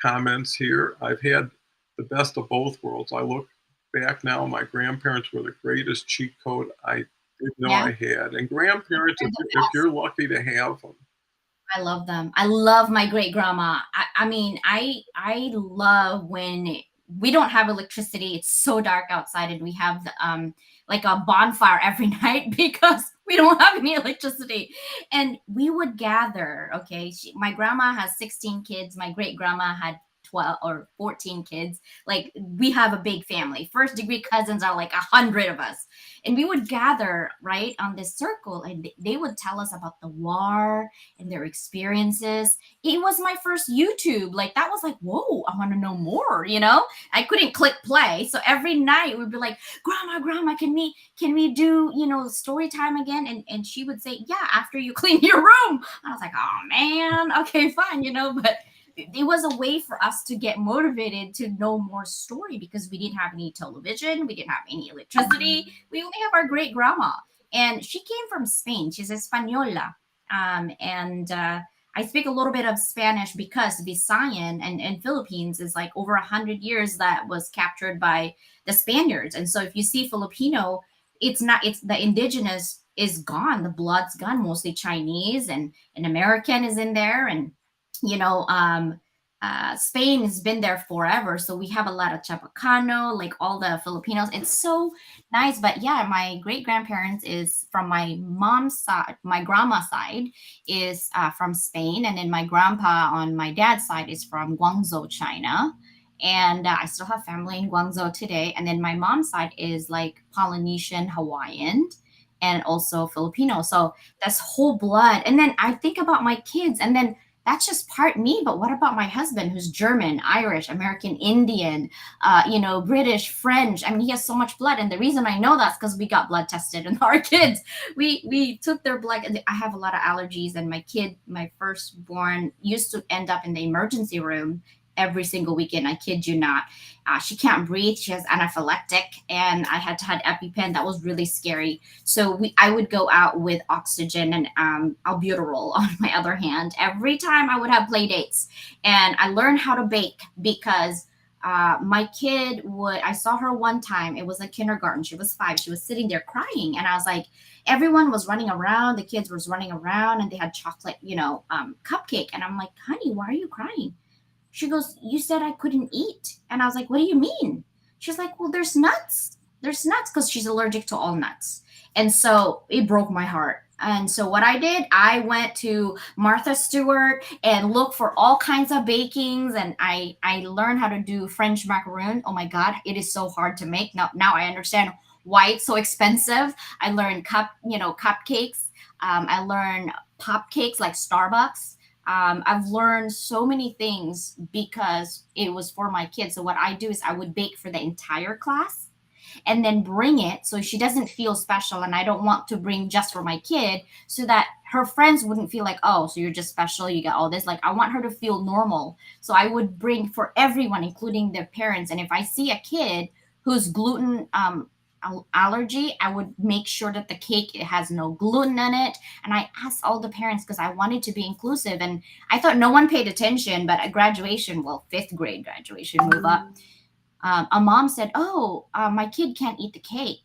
comments here. I've had the best of both worlds. I look back now, my grandparents were the greatest cheat code I didn't know Yeah, I had. And grandparents, they're if, the if best. you're lucky to have them, I love them. I love my great grandma. I mean, I love when we don't have electricity. It's so dark outside, and we have like a bonfire every night because we don't have any electricity. And we would gather. Okay, my grandma has 16 kids. My great grandma had 12 or 14 kids. Like we have a big family. First degree cousins are like 100 of us, and we would gather right on this circle, and they would tell us about the war and their experiences. It was my first YouTube. Like that was like, whoa, I want to know more, you know? I couldn't click play. So every night we'd be like, Grandma, Grandma, can we do, story time again? And she would say, yeah, after you clean your room. I was like, oh man, okay, fine, but it was a way for us to get motivated to know more story because we didn't have any television, we didn't have any electricity, we only have our great grandma, and she came from Spain. She's Española, and I speak a little bit of Spanish because Visayan and Philippines is like over 100 years that was captured by the Spaniards. And so if you see Filipino, it's not, it's the indigenous is gone. The blood's gone, mostly Chinese and an American is in there. And, you know, um, Spain has been there forever. So we have a lot of Chapacano, like all the Filipinos. It's so nice. But yeah, my great grandparents is from my mom's side, my grandma's side is from Spain, and then my grandpa on my dad's side is from Guangzhou, China. And I still have family in Guangzhou today. And then my mom's side is like Polynesian, Hawaiian, and also Filipino. So that's whole blood. And then I think about my kids, and then that's just part me. But what about my husband, who's German, Irish, American Indian, British, French? I mean, he has so much blood, and the reason I know that's because we got blood tested, and our kids, we took their blood. And I have a lot of allergies, and my kid, my firstborn, used to end up in the emergency room every single weekend. I kid you not. She can't breathe. She has anaphylactic, and I had to have EpiPen. That was really scary. So I would go out with oxygen and albuterol on my other hand every time I would have play dates. And I learned how to bake because my kid would, I saw her one time. It was a kindergarten. She was 5. She was sitting there crying. And I was like, everyone was running around. The kids was running around and they had chocolate, cupcake. And I'm like, honey, why are you crying? She goes, you said I couldn't eat. And I was like, what do you mean? She's like, well, there's nuts. There's nuts because she's allergic to all nuts. And so it broke my heart. And so what I did, I went to Martha Stewart and looked for all kinds of bakings. And I learned how to do French macaroon. Oh my God, it is so hard to make. Now I understand why it's so expensive. I learned cupcakes. I learned pop cakes like Starbucks. I've learned so many things because it was for my kids. So what I do is I would bake for the entire class and then bring it so she doesn't feel special. And I don't want to bring just for my kid so that her friends wouldn't feel like, oh, so you're just special. You got all this. Like I want her to feel normal. So I would bring for everyone, including their parents. And if I see a kid who's gluten allergy, I would make sure that the cake, it has no gluten in it. And I asked all the parents because I wanted to be inclusive. And I thought no one paid attention, but at graduation, well, 5th grade graduation, move up, a mom said, oh, my kid can't eat the cake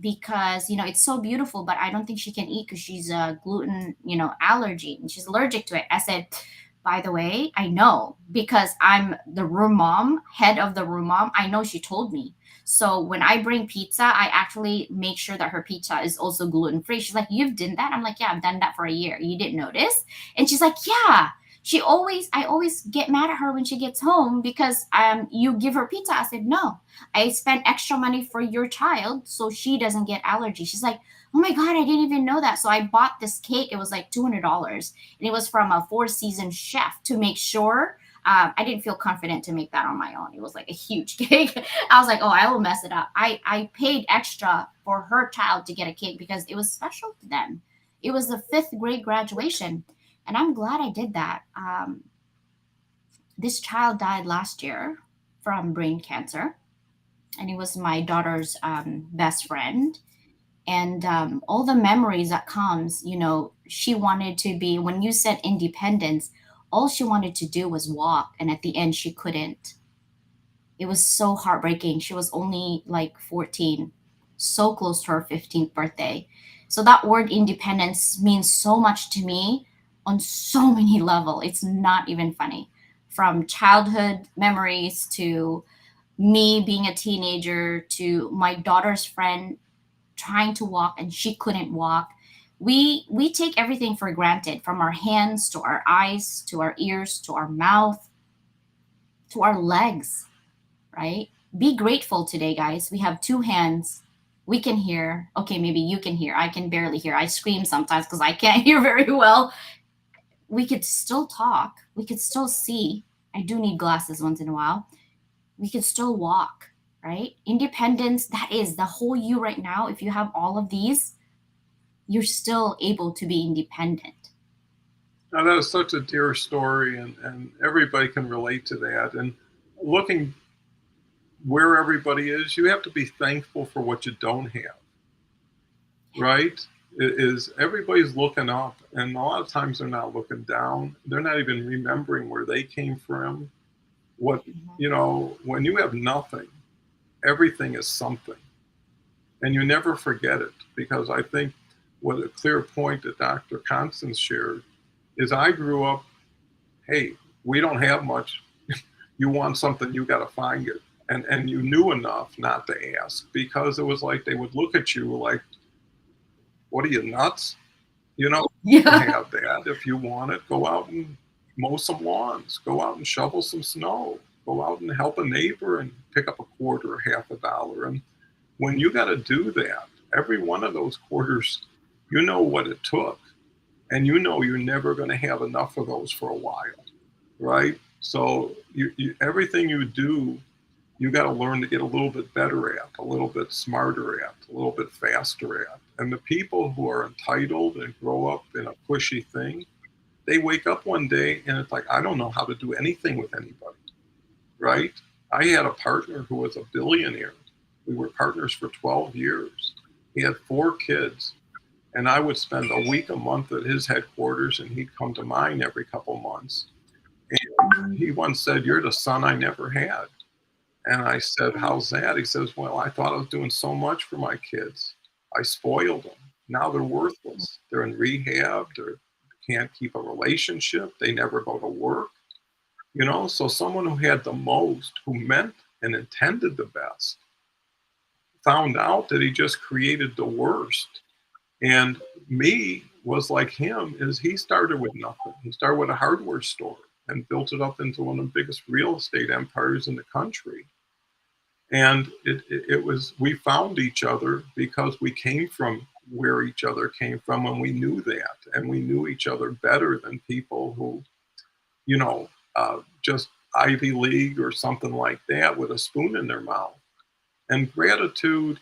because, it's so beautiful, but I don't think she can eat because she's a gluten, allergy and she's allergic to it. I said, by the way, I know because I'm the room mom, head of the room mom. I know she told me. So when I bring pizza, I actually make sure that her pizza is also gluten free. She's like, you've done that? I'm like, yeah, I've done that for a year. You didn't notice? And she's like, yeah. I always get mad at her when she gets home because you give her pizza. I said, no, I spent extra money for your child so she doesn't get allergy. She's like, oh my God, I didn't even know that. So I bought this cake. It was like $200 and it was from a 4-season chef to make sure. I didn't feel confident to make that on my own. It was like a huge cake. I was like, oh, I will mess it up. I paid extra for her child to get a cake because it was special to them. It was the 5th grade graduation. And I'm glad I did that. This child died last year from brain cancer. And he was my daughter's best friend. And all the memories that comes, she wanted to be, when you said independence, all she wanted to do was walk. And at the end, she couldn't. It was so heartbreaking. She was only like 14, so close to her 15th birthday. So that word independence means so much to me on so many levels. It's not even funny. From childhood memories to me being a teenager to my daughter's friend trying to walk and she couldn't walk. We take everything for granted, from our hands to our eyes to our ears to our mouth to our legs, right? Be grateful today, guys. We have two hands. We can hear. Okay, maybe you can hear. I can barely hear. I scream sometimes because I can't hear very well. We could still talk. We could still see. I do need glasses once in a while. We could still walk, right? Independence, that is the whole you right now. If you have all of these, you're still able to be independent. Now, that is such a dear story, and everybody can relate to that. And looking where everybody is, you have to be thankful for what you don't have, right? Is everybody's looking up, and a lot of times they're not looking down. They're not even remembering where they came from. What, Mhm. when you have nothing, everything is something, and you never forget it. Because I think what a clear point that Dr. Constance shared is I grew up, hey, we don't have much. You want something, you got to find it. And you knew enough not to ask, because it was like they would look at you like, what are you, nuts? You Yeah. have that. If you want it, go out and mow some lawns, go out and shovel some snow, go out and help a neighbor and pick up a quarter or half a dollar. And when you got to do that, every one of those quarters, you know what it took. And you know you're never going to have enough of those for a while, right? So everything you do, you got to learn to get a little bit better at, a little bit smarter at, a little bit faster at. And the people who are entitled and grow up in a pushy thing, they wake up one day and it's like, I don't know how to do anything with anybody, right? I had a partner who was a billionaire. We were partners for 12 years. He had 4 kids, and I would spend a week, a month at his headquarters, and he'd come to mine every couple months. And he once said, "You're the son I never had." And I said, "How's that?" He says, "Well, I thought I was doing so much for my kids. I spoiled them. Now they're worthless. They're in rehab. They can't keep a relationship. They never go to work." So someone who had the most, who meant and intended the best, found out that he just created the worst. And me was like him, is he started with nothing. He started with a hardware store and built it up into one of the biggest real estate empires in the country. And it was, we found each other because we came from where each other came from, and we knew that. And we knew each other better than people who, just Ivy League or something like that with a spoon in their mouth. And gratitude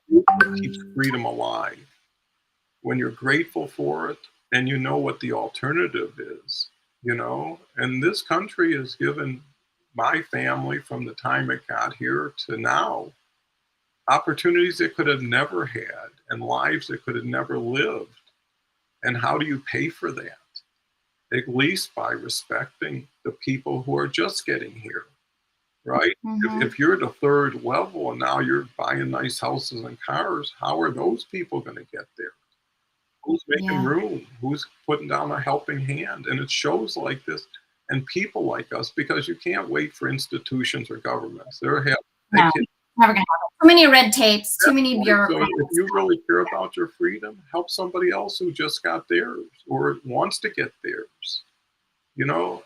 keeps freedom alive. When you're grateful for it and you know what the alternative is. And this country has given my family, from the time it got here to now, opportunities it could have never had and lives it could have never lived. And how do you pay for that? At least by respecting the people who are just getting here, right? Mhm. If you're at the third level and now you're buying nice houses and cars, how are those people going to get there? Who's making Yeah. room? Who's putting down a helping hand? And it shows like this, and people like us, because you can't wait for institutions or governments. They No, can. never gonna happen. Too many red tapes, too That's many right. So bureaucrats. if you really care about your freedom, help somebody else who just got theirs or wants to get theirs.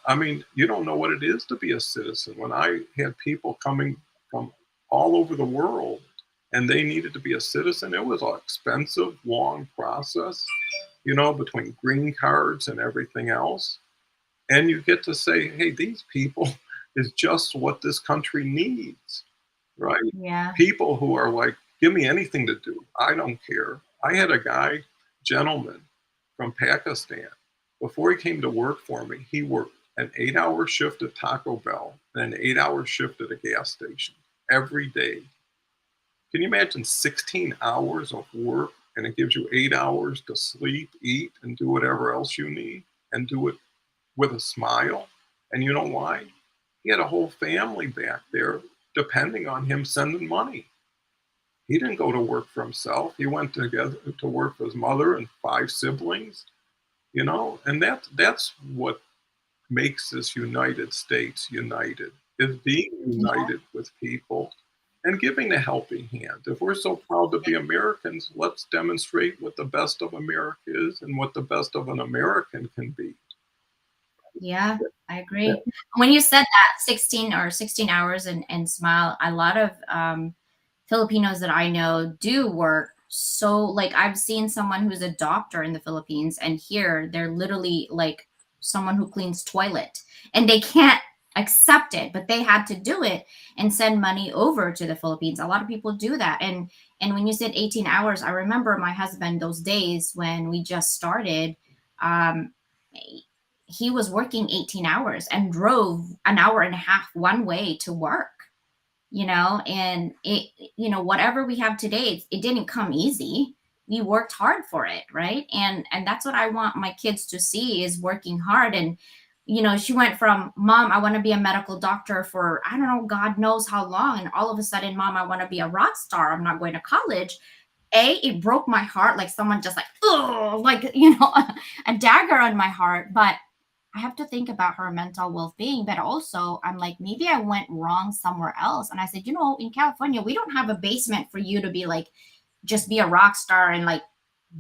I mean, you don't know what it is to be a citizen. When I had people coming from all over the world and they needed to be a citizen, it was an expensive, long process, between green cards and everything else. And you get to say, hey, these people is just what this country needs, right? Yeah. People who are like, give me anything to do. I don't care. I had a gentleman from Pakistan. Before he came to work for me, he worked an 8-hour shift at Taco Bell and an 8-hour shift at a gas station every day. Can you imagine 16 hours of work, and it gives you 8 hours to sleep, eat, and do whatever else you need, and do it with a smile? And you know why? He had a whole family back there depending on him sending money. He didn't go to work for himself. He went together to work for his mother and 5 siblings, and that's what makes this United States united, is being Yeah. united with people and giving a helping hand. If we're so proud to be Americans, let's demonstrate what the best of America is and what the best of an American can be. Yeah, I agree. When you said that 16 hours and smile, a lot of Filipinos that I know do work. So, like, I've seen someone who's a doctor in the Philippines, and here they're literally like someone who cleans toilet, and they can't accept it, but they had to do it and send money over to the Philippines. A lot of people do that, and when you said 18 hours, I remember my husband those days when we just started. Um, he was working 18 hours and drove an hour and a half one way to work, and whatever we have today, it didn't come easy. We worked hard for it, right? And that's what I want my kids to see, is working hard. And she went from, mom, I want to be a medical doctor for, I don't know, god knows how long, and all of a sudden, mom, I want to be a rock star, I'm not going to college. It broke my heart, like someone just like, oh, like, a dagger on my heart. But I have to think about her mental well-being. But also, I'm like, maybe I went wrong somewhere else. And I said, in California, we don't have a basement for you to be like, just be a rock star and like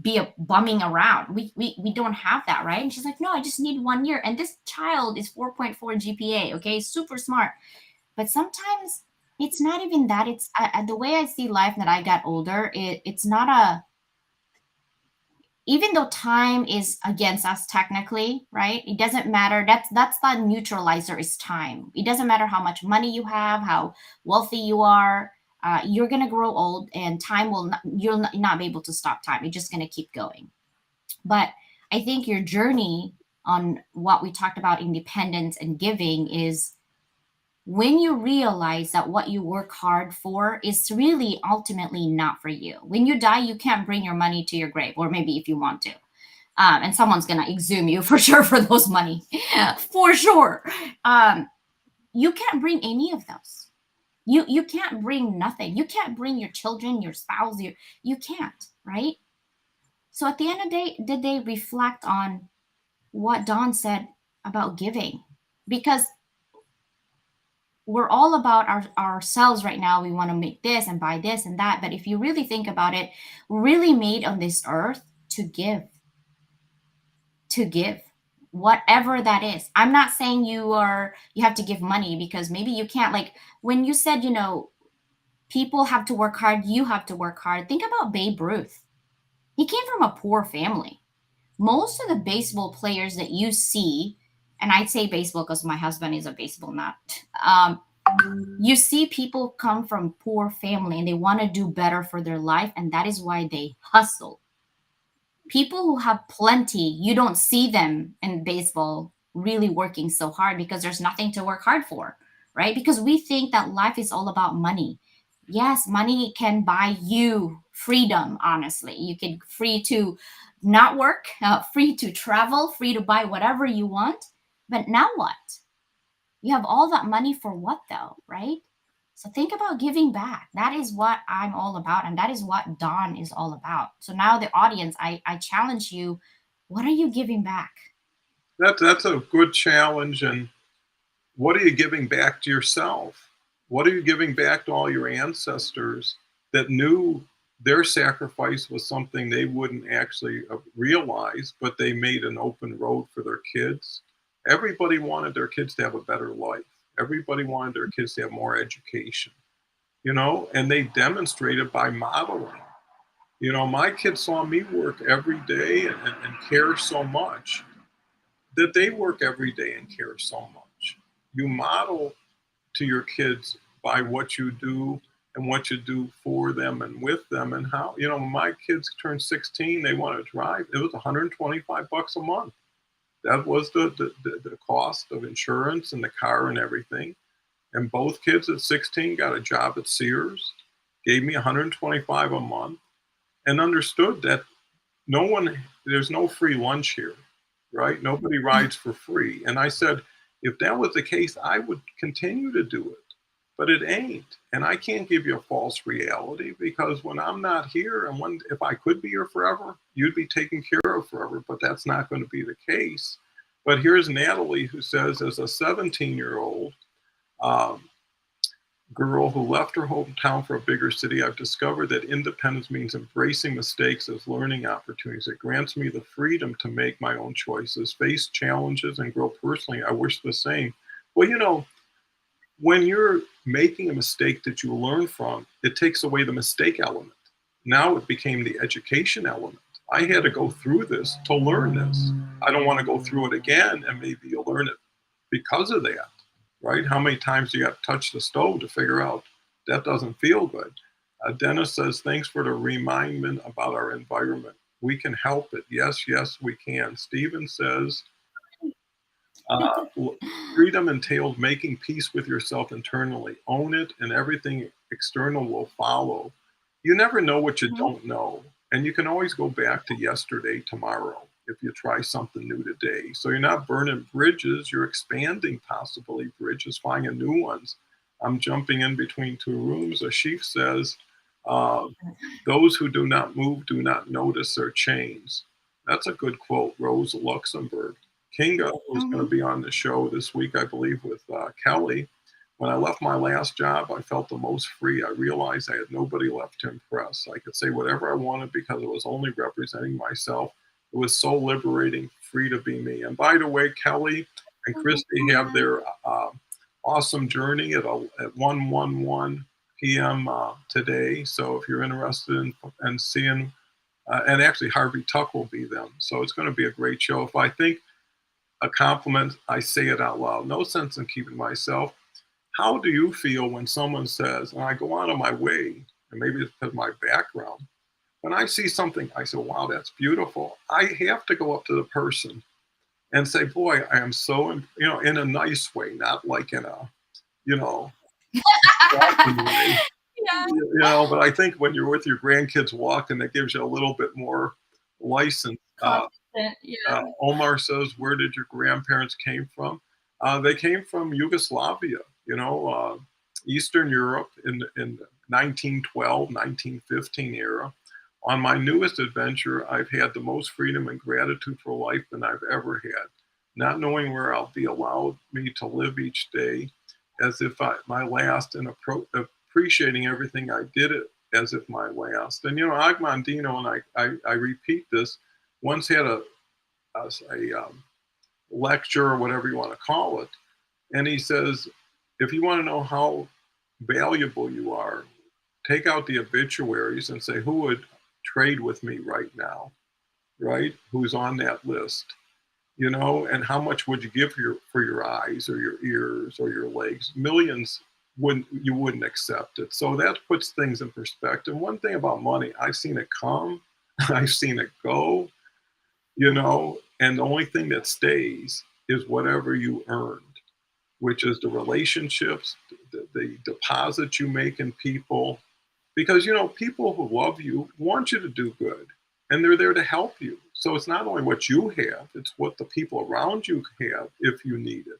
be a bumming around. We don't have that, right? And she's like, no, I just need 1 year. And this child is 4.4 GPA, okay, super smart. But sometimes it's not even that. It's the way I see life that I got older. It's not a, even though time is against us technically, right? It doesn't matter. That's the neutralizer, is time. It doesn't matter how much money you have, how wealthy you are. You're gonna grow old, and time will not, you'll not be able to stop time. It's just gonna keep going. But I think your journey on what we talked about, independence and giving, is when you realize that what you work hard for is really ultimately not for you. When you die, you can't bring your money to your grave, or maybe if you want to. And someone's gonna exhume you for sure for those money, for sure. Um, you can't bring any of those. You can't bring nothing. You can't bring your children, your spouse. You can't, right? So at the end of the day, did they reflect on what Don said about giving? Because we're all about ourselves right now. We want to make this and buy this and that. But if you really think about it, we're really made on this earth to give, whatever that is. I'm not saying you have to give money, because maybe you can't. Like when you said, people have to work hard, you have to work hard. Think about Babe Ruth. He came from a poor family. Most of the baseball players that you see, and I'd say baseball because my husband is a baseball nut. You see people come from poor family and they want to do better for their life, and that is why they hustle. People who have plenty, you don't see them in baseball really working so hard, because there's nothing to work hard for, right? Because we think that life is all about money. Yes, money can buy you freedom. Honestly, you can free to not work, free to travel, free to buy whatever you want. But now what? You have all that money for what, though, right? So think about giving back. That is what I'm all about. And that is what Dawn is all about. So now, the audience, I challenge you, what are you giving back? That's a good challenge. And what are you giving back to yourself? What are you giving back to all your ancestors that knew their sacrifice was something they wouldn't actually realize, but they made an open road for their kids? Everybody wanted their kids to have a better life. Everybody wanted their kids to have more education, and they demonstrated by modeling. My kids saw me work every day and care so much that they work every day and care so much. You model to your kids by what you do and what you do for them and with them, and how, when my kids turned 16, they want to drive. It was 125 bucks a month. That was the cost of insurance and the car and everything. And both kids at 16 got a job at Sears, gave me 125 a month, and understood that there's no free lunch here, right? Nobody rides for free. And I said, If that was the case, I would continue to do it, but it ain't. And I can't give you a false reality, because when I'm not here, and if I could be here forever, you'd be taken care of forever, but that's not going to be the case. But here's Natalie, who says, as a 17-year-old girl who left her hometown for a bigger city, I've discovered that independence means embracing mistakes as learning opportunities. It grants me the freedom to make my own choices, face challenges, and grow personally. I wish the same. Well, when you're making a mistake that you learn from, it takes away the mistake element. Now it became the education element. I had to go through this to learn this. I don't want to go through it again, and maybe you'll learn it because of that, right? How many times you got to touch the stove to figure out that doesn't feel good? Dennis says, thanks for the reminder about our environment. We can help it. Yes, yes, we can. Stephen says, freedom entails making peace with yourself internally. Own it, and everything external will follow. You never know what you don't know. And you can always go back to yesterday, tomorrow, if you try something new today. So you're not burning bridges, you're expanding possibly bridges, finding new ones. I'm jumping in between two rooms. Ashif says, those who do not move do not notice their chains. That's a good quote, Rose Luxemburg. Kinga, who's going to be on the show this week, I believe, with Kelly. When I left my last job, I felt the most free. I realized I had nobody left to impress. I could say whatever I wanted because it was only representing myself. It was so liberating, free to be me. And by the way, Kelly and Christy have their awesome journey at 1:11 p.m. Today. So if you're interested in seeing, and actually Harvey Tuck will be them. So it's going to be a great show. If I think a compliment, I say it out loud. No sense in keeping myself. How do you feel when someone says, and I go out of my way, and maybe it's because of my background, when I see something, I say, wow, that's beautiful. I have to go up to the person and say, boy, I am so, in a nice way, not like in a, way. Yeah. But I think when you're with your grandkids walking, that gives you a little bit more license. Omar says, where did your grandparents came from? They came from Yugoslavia, Eastern Europe in 1912, 1915 era. On my newest adventure, I've had the most freedom and gratitude for life than I've ever had. Not knowing where I'll be allowed me to live each day as if my last, and appreciating everything I did it as if my last. And Agmandino, and I repeat this, once had a lecture or whatever you want to call it, and he says, if you want to know how valuable you are, take out the obituaries and say, who would trade with me right now, right? Who's on that list, and how much would you give for your eyes or your ears or your legs? Millions you wouldn't accept it. So that puts things in perspective. One thing about money, I've seen it come, I've seen it go, and the only thing that stays is whatever you earned, which is the relationships, the deposits you make in people. Because, people who love you want you to do good, and they're there to help you. So it's not only what you have, it's what the people around you have if you need it.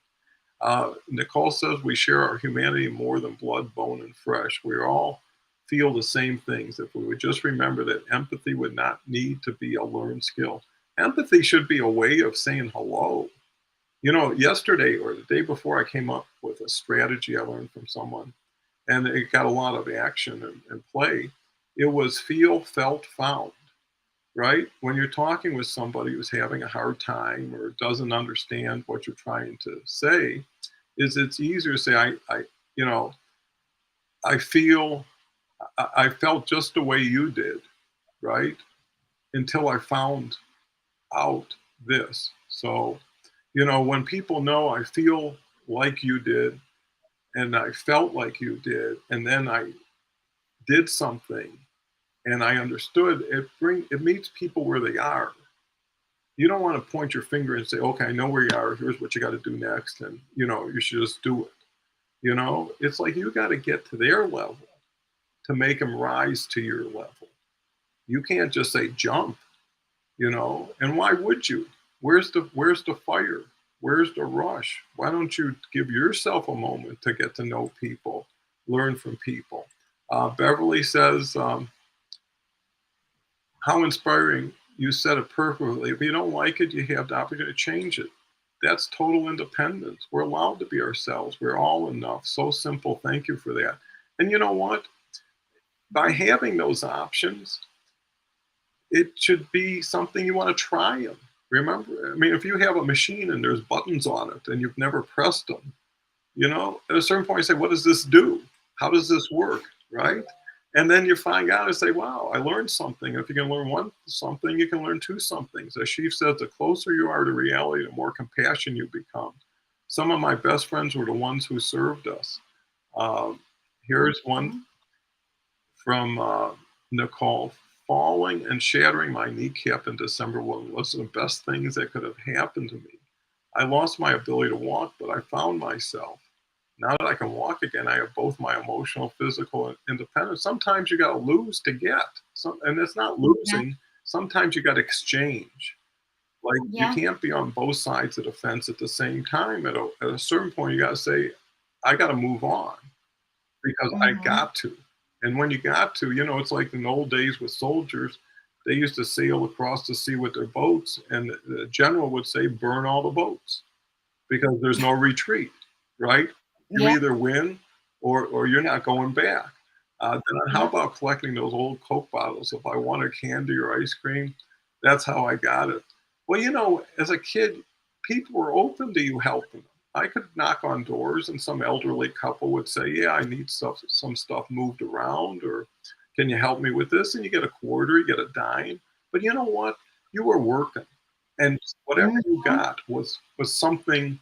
Nicole says we share our humanity more than blood, bone, and flesh. We all feel the same things. If we would just remember that empathy would not need to be a learned skill. Empathy should be a way of saying hello. Yesterday or the day before, I came up with a strategy I learned from someone, and it got a lot of action and play. It was feel, felt, found, right? When you're talking with somebody who's having a hard time or doesn't understand what you're trying to say, it's easier to say, I felt just the way you did, right? Until I found out this. So, when people know I feel like you did, and I felt like you did, and then I did something and I understood, it meets people where they are. You don't want to point your finger and say, okay, I know where you are, here's what you got to do next, and you should just do it. It's like you got to get to their level to make them rise to your level. You can't just say jump, and why would you? Where's the fire? Where's the rush? Why don't you give yourself a moment to get to know people, learn from people? Beverly says, how inspiring. You said it perfectly. If you don't like it, you have the opportunity to change it. That's total independence. We're allowed to be ourselves. We're all enough. So simple. Thank you for that. And you know what? By having those options, it should be something you want to try them. Remember, I mean, if you have a machine and there's buttons on it and you've never pressed them, at a certain point you say, what does this do? How does this work? Right? And then you find out and say, wow, I learned something. If you can learn one something, you can learn two somethings. As Chief said, the closer you are to reality, the more compassion you become. Some of my best friends were the ones who served us. Here's one from Nicole. Falling and shattering my kneecap in December was the best things that could have happened to me. I lost my ability to walk, but I found myself. Now that I can walk again, I have both my emotional, physical independence. Sometimes you got to lose to get. And it's not losing. Yeah. Sometimes you got to exchange. Like you can't be on both sides of the fence at the same time. At a certain point, you got to say, I got to move on because I got to. And when you got to, it's like in the old days with soldiers, they used to sail across the sea with their boats, and the general would say, burn all the boats because there's no retreat, right? You either win or you're not going back. Then how about collecting those old Coke bottles? If I wanted candy or ice cream, that's how I got it. Well, as a kid, people were open to you helping them. I could knock on doors and some elderly couple would say, yeah, I need some stuff moved around, or can you help me with this? And you get a quarter, you get a dime. But you know what? You were working. And whatever you got was something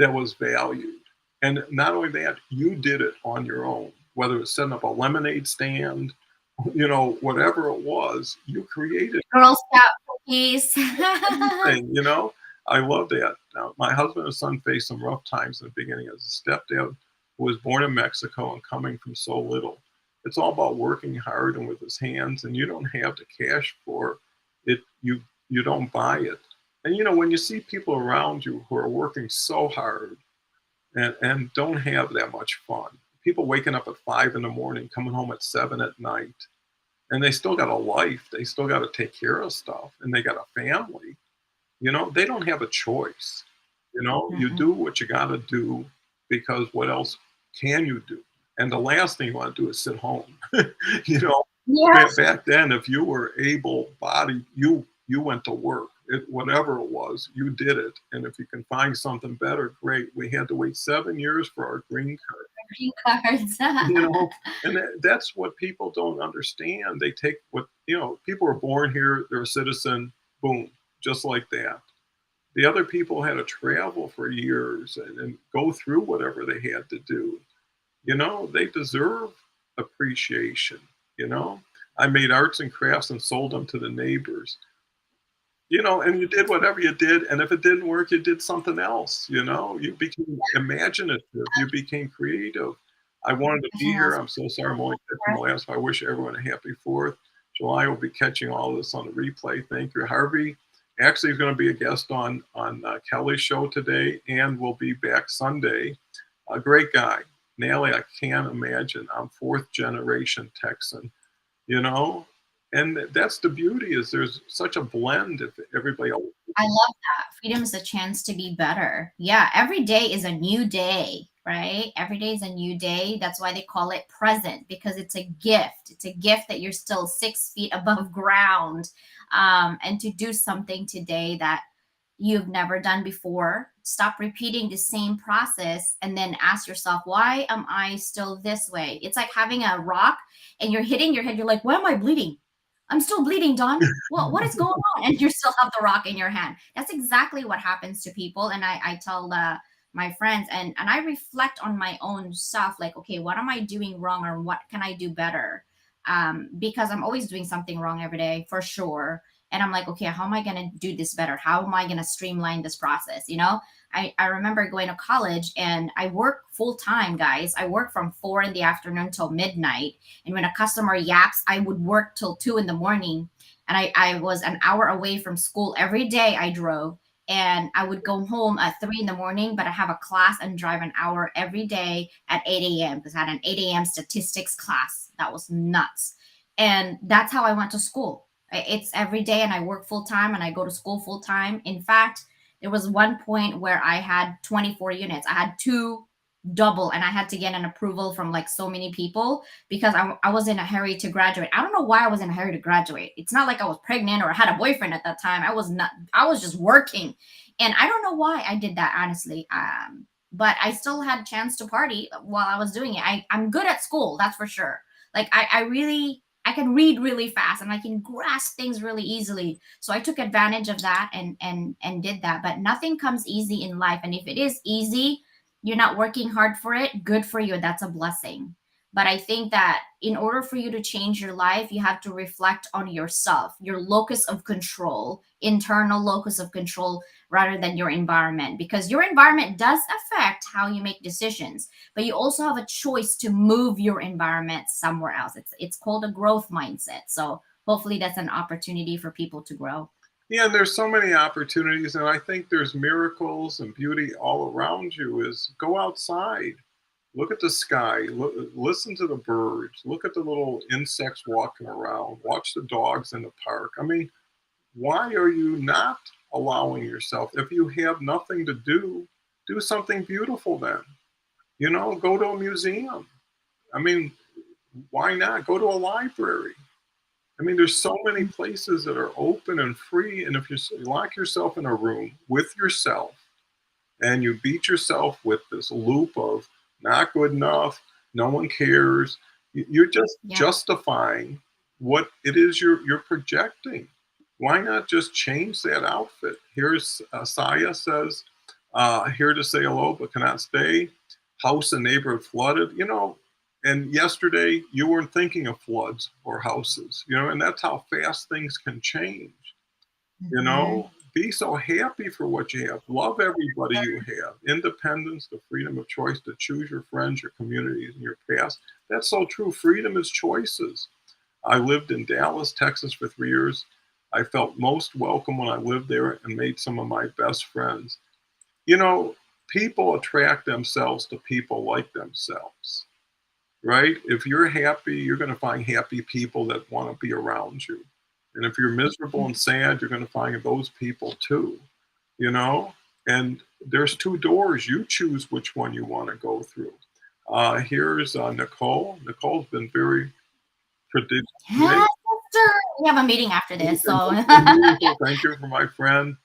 that was valued. And not only that, you did it on your own, whether it's setting up a lemonade stand, whatever it was, you created Girl Scout cookies. Anything, I love that. Now, my husband and son faced some rough times in the beginning as a stepdad who was born in Mexico and coming from so little. It's all about working hard and with his hands, and you don't have the cash for it. You don't buy it. And when you see people around you who are working so hard and don't have that much fun, people waking up at 5 a.m, coming home at 7 p.m, and they still got a life. They still got to take care of stuff, and they got a family. They don't have a choice. You do what you got to do because what else can you do? And the last thing you want to do is sit home. Yes. Back then, if you were able-bodied, you went to work. Whatever it was, you did it. And if you can find something better, great. We had to wait 7 years for our green card. Green cards. And that's what people don't understand. They take people are born here, they're a citizen, boom, just like that. The other people had to travel for years and go through whatever they had to do. They deserve appreciation. I made arts and crafts and sold them to the neighbors. And you did whatever you did. And if it didn't work, you did something else. You became imaginative. You became creative. I wanted to be here. I'm so sorry I'm only catching the last. I wish everyone a happy 4th. July will be catching all this on the replay. Thank you. Harvey actually is going to be a guest on Kelly's show today and will be back Sunday. A great guy. Nally, I can't imagine. I'm 4th generation Texan, and that's the beauty is there's such a blend of everybody else. I love that. Freedom is a chance to be better. Yeah, every day is a new day, right? Every day is a new day. That's why they call it present, because it's a gift. It's a gift that you're still 6 feet above ground, and to do something today that you've never done before. Stop repeating the same process and then ask yourself, why am I still this way? It's like having a rock and you're hitting your head. You're like, why am I bleeding? I'm still bleeding, Dawn. Well, what is going on? And you still have the rock in your hand. That's exactly what happens to people. And I tell my friends and I reflect on my own stuff. Like, okay, what am I doing wrong or what can I do better? Because I'm always doing something wrong every day for sure. And I'm like, okay, how am I going to do this better? How am I going to streamline this process? I remember going to college and I work full time, guys. I work from 4 p.m. till midnight. And when a customer yaps, I would work till 2 a.m. And I was an hour away from school every day I drove. And I would go home at 3 in the morning, but I have a class and drive an hour every day at 8 a.m. because I had an 8 a.m. statistics class. That was nuts. And that's how I went to school. It's every day, and I work full time and I go to school full time. In fact, there was one point where I had 24 units. I had two double, and I had to get an approval from like so many people because I was in a hurry to graduate. I don't know why I was in a hurry to graduate. It's not like I was pregnant or had a boyfriend at that time. I was not, I was just working. And I don't know why I did that, honestly. But I still had a chance to party while I was doing it. I'm good at school, that's for sure. Like I really, I can read really fast and I can grasp things really easily. So I took advantage of that and did that. But nothing comes easy in life. And if it is easy, you're not working hard for it, good for you. That's a blessing. But I think that in order for you to change your life, you have to reflect on yourself, your locus of control, internal locus of control, rather than your environment, because your environment does affect how you make decisions, but you also have a choice to move your environment somewhere else. It's called a growth mindset. So hopefully that's an opportunity for people to grow. Yeah, and there's so many opportunities, and I think there's miracles and beauty all around you. Is go outside, look at the sky, listen to the birds, look at the little insects walking around, watch the dogs in the park. I mean, why are you not allowing yourself? If you have nothing to do something beautiful then. You know, go to a museum. I mean, why not? Go to a library. I mean, there's so many places that are open and free. And if you lock yourself in a room with yourself and you beat yourself with this loop of not good enough, no one cares, you're just Yeah. justifying what it is you're projecting. Why not just change that outfit? Here's Saya says, here to say hello but cannot stay. House and neighborhood flooded. You know, and yesterday you weren't thinking of floods or houses. You know, and that's how fast things can change. You Mhm. know, be so happy for what you have. Love everybody you have. Independence, the freedom of choice to choose your friends, your communities, and your past. That's so true. Freedom is choices. I lived in Dallas, Texas for 3 years. I felt most welcome when I lived there and made some of my best friends. You know, people attract themselves to people like themselves, right? If you're happy, you're going to find happy people that want to be around you. And if you're miserable and sad, you're going to find those people too, you know? And there's two doors. You choose which one you want to go through. Here's Nicole. Nicole's been very prodigious today. Yes, sister. We have a meeting after this, And so just unusual. Thank you for my friend.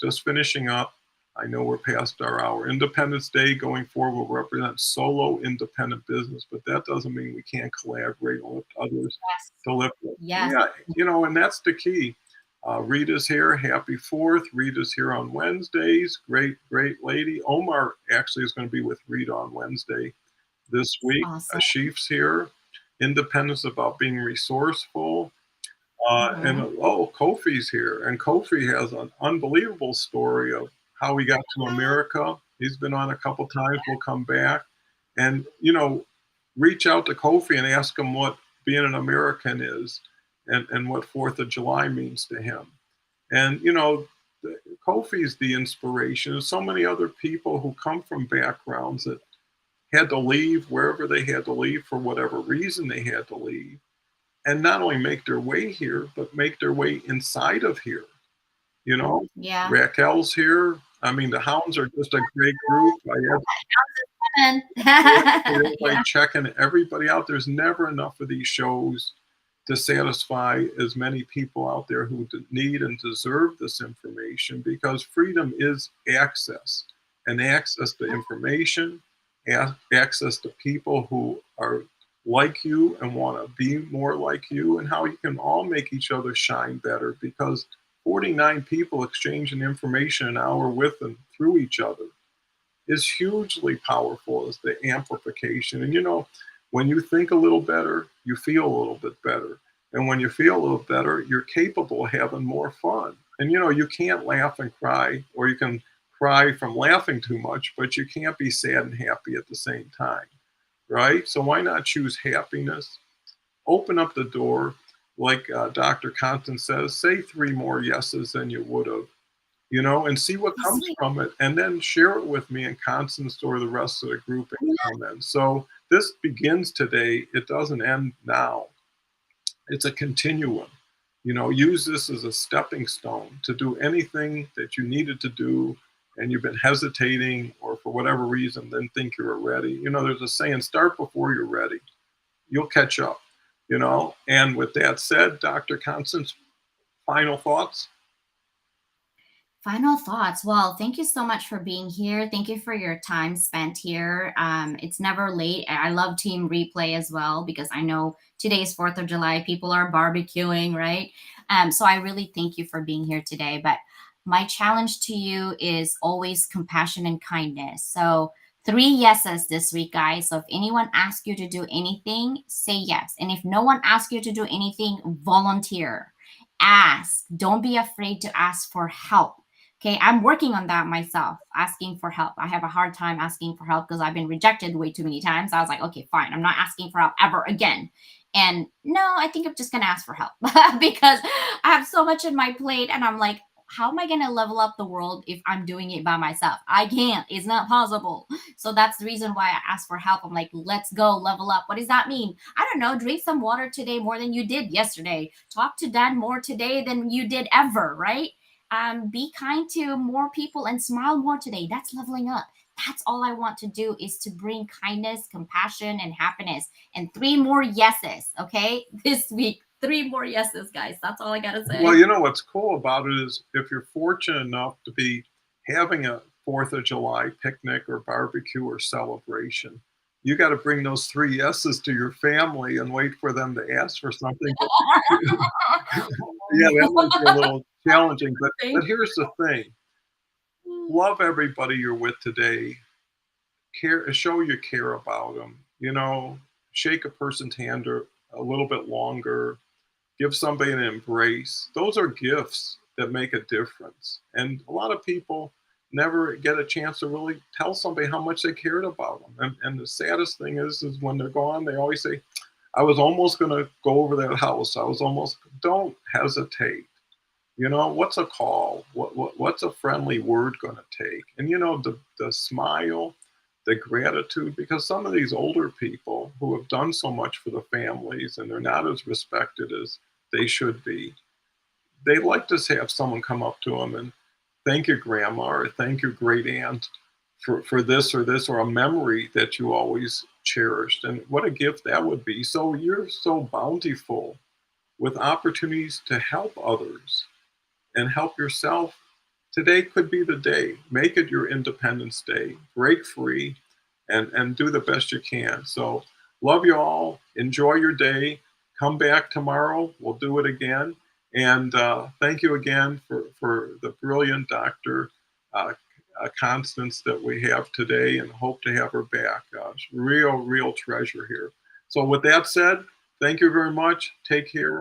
Just finishing up. I know we're past our hour. Independence Day going forward will represent solo independent business, but that doesn't mean we can't collaborate and lift others yes, to lift. yes. Yeah, you know, and that's the key. Rita's here. Happy 4th. Rita's here on Wednesdays. Great, great lady. Omar actually is going to be with Rita on Wednesday this week. Awesome. Ashif's here. Independence about being resourceful. And Mhm. oh, Kofi's here, and Kofi has an unbelievable story of how he got to America. He's been on a couple times. We'll come back, and you know, reach out to Kofi and ask him what being an American is, and what Fourth of July means to him. And you know, Kofi's the inspiration. There's so many other people who come from backgrounds that had to leave wherever they had to leave for whatever reason they had to leave and not only make their way here, but make their way inside of here. You know, Yeah. Raquel's here. I mean, the Hounds are just a great group. I have And everybody yeah. checking everybody out. There's never enough of these shows to satisfy as many people out there who need and deserve this information because freedom is access and access to information, access to people who are like you and want to be more like you, and how you can all make each other shine better because 49 people exchanging information an hour with and through each other is hugely powerful as the amplification. And you know, when you think a little better, you feel a little bit better. And when you feel a little better, you're capable of having more fun. And you know, you can't laugh and cry, or you can cry from laughing too much, but you can't be sad and happy at the same time, right? So why not choose happiness? Open up the door, like Dr. Compton says, say 3 more yeses than you would have and see what Oh, comes sweet. from it, and then share it with me and Constance or the rest of the group and Yeah. comments. So this begins today. It doesn't end now. It's a continuum. Use this as a stepping stone to do anything that you needed to do and you've been hesitating or for whatever reason didn't think you were ready. There's a saying, start before you're ready. You'll catch up. And with that said, Dr. Constance, final thoughts? Final thoughts. Well, thank you so much for being here. Thank you for your time spent here. It's never late. I love Team Replay as well because I know today's 4th of July. People are barbecuing, right? So I really thank you for being here today. But my challenge to you is always compassion and kindness. So 3 yeses this week, guys. So if anyone asks you to do anything, say yes. And if no one asks you to do anything, volunteer. Ask. Don't be afraid to ask for help. Okay, I'm working on that myself, asking for help. I have a hard time asking for help because I've been rejected way too many times. I was like, okay, fine. I'm not asking for help ever again. And no, I think I'm just going to ask for help because I have so much in my plate. And I'm like, how am I going to level up the world if I'm doing it by myself? I can't. It's not possible. So that's the reason why I ask for help. I'm like, let's go level up. What does that mean? I don't know. Drink some water today more than you did yesterday. Talk to Dan more today than you did ever, right? Be kind to more people and smile more today. That's leveling up. That's all I want to do is to bring kindness, compassion, and happiness. And 3 more yeses, okay? This week, 3 more yeses, guys. That's all I got to Well, say. what's cool about it is if you're fortunate enough to be having a 4th of July picnic or barbecue or celebration, you got to bring those 3 yeses to your family and wait for them to ask for something. But yeah, that might be a little challenging. But Thank but here's the thing: you. love everybody you're with today. Show you care about them. Shake a person's hand a little bit longer. Give somebody an embrace. Those are gifts that make a difference. And a lot of people never get a chance to really tell somebody how much they cared about them. And the saddest thing is when they're gone, they always say, I was almost going to go over that house. Don't hesitate. What's a call? What's a friendly word going to take? And the smile, the gratitude, because some of these older people who have done so much for the families and they're not as respected as they should be, they like to have someone come up to them and thank your grandma or thank your great aunt for this or a memory that you always cherished. And what a gift that would be. So you're so bountiful with opportunities to help others and help yourself. Today could be the day. Make it your Independence Day. Break free and do the best you can. So love you all. Enjoy your day. Come back tomorrow. We'll do it again. And thank you again for the brilliant Dr. Constance that we have today and hope to have her back. Real treasure here. So with that said, thank you very much. Take care.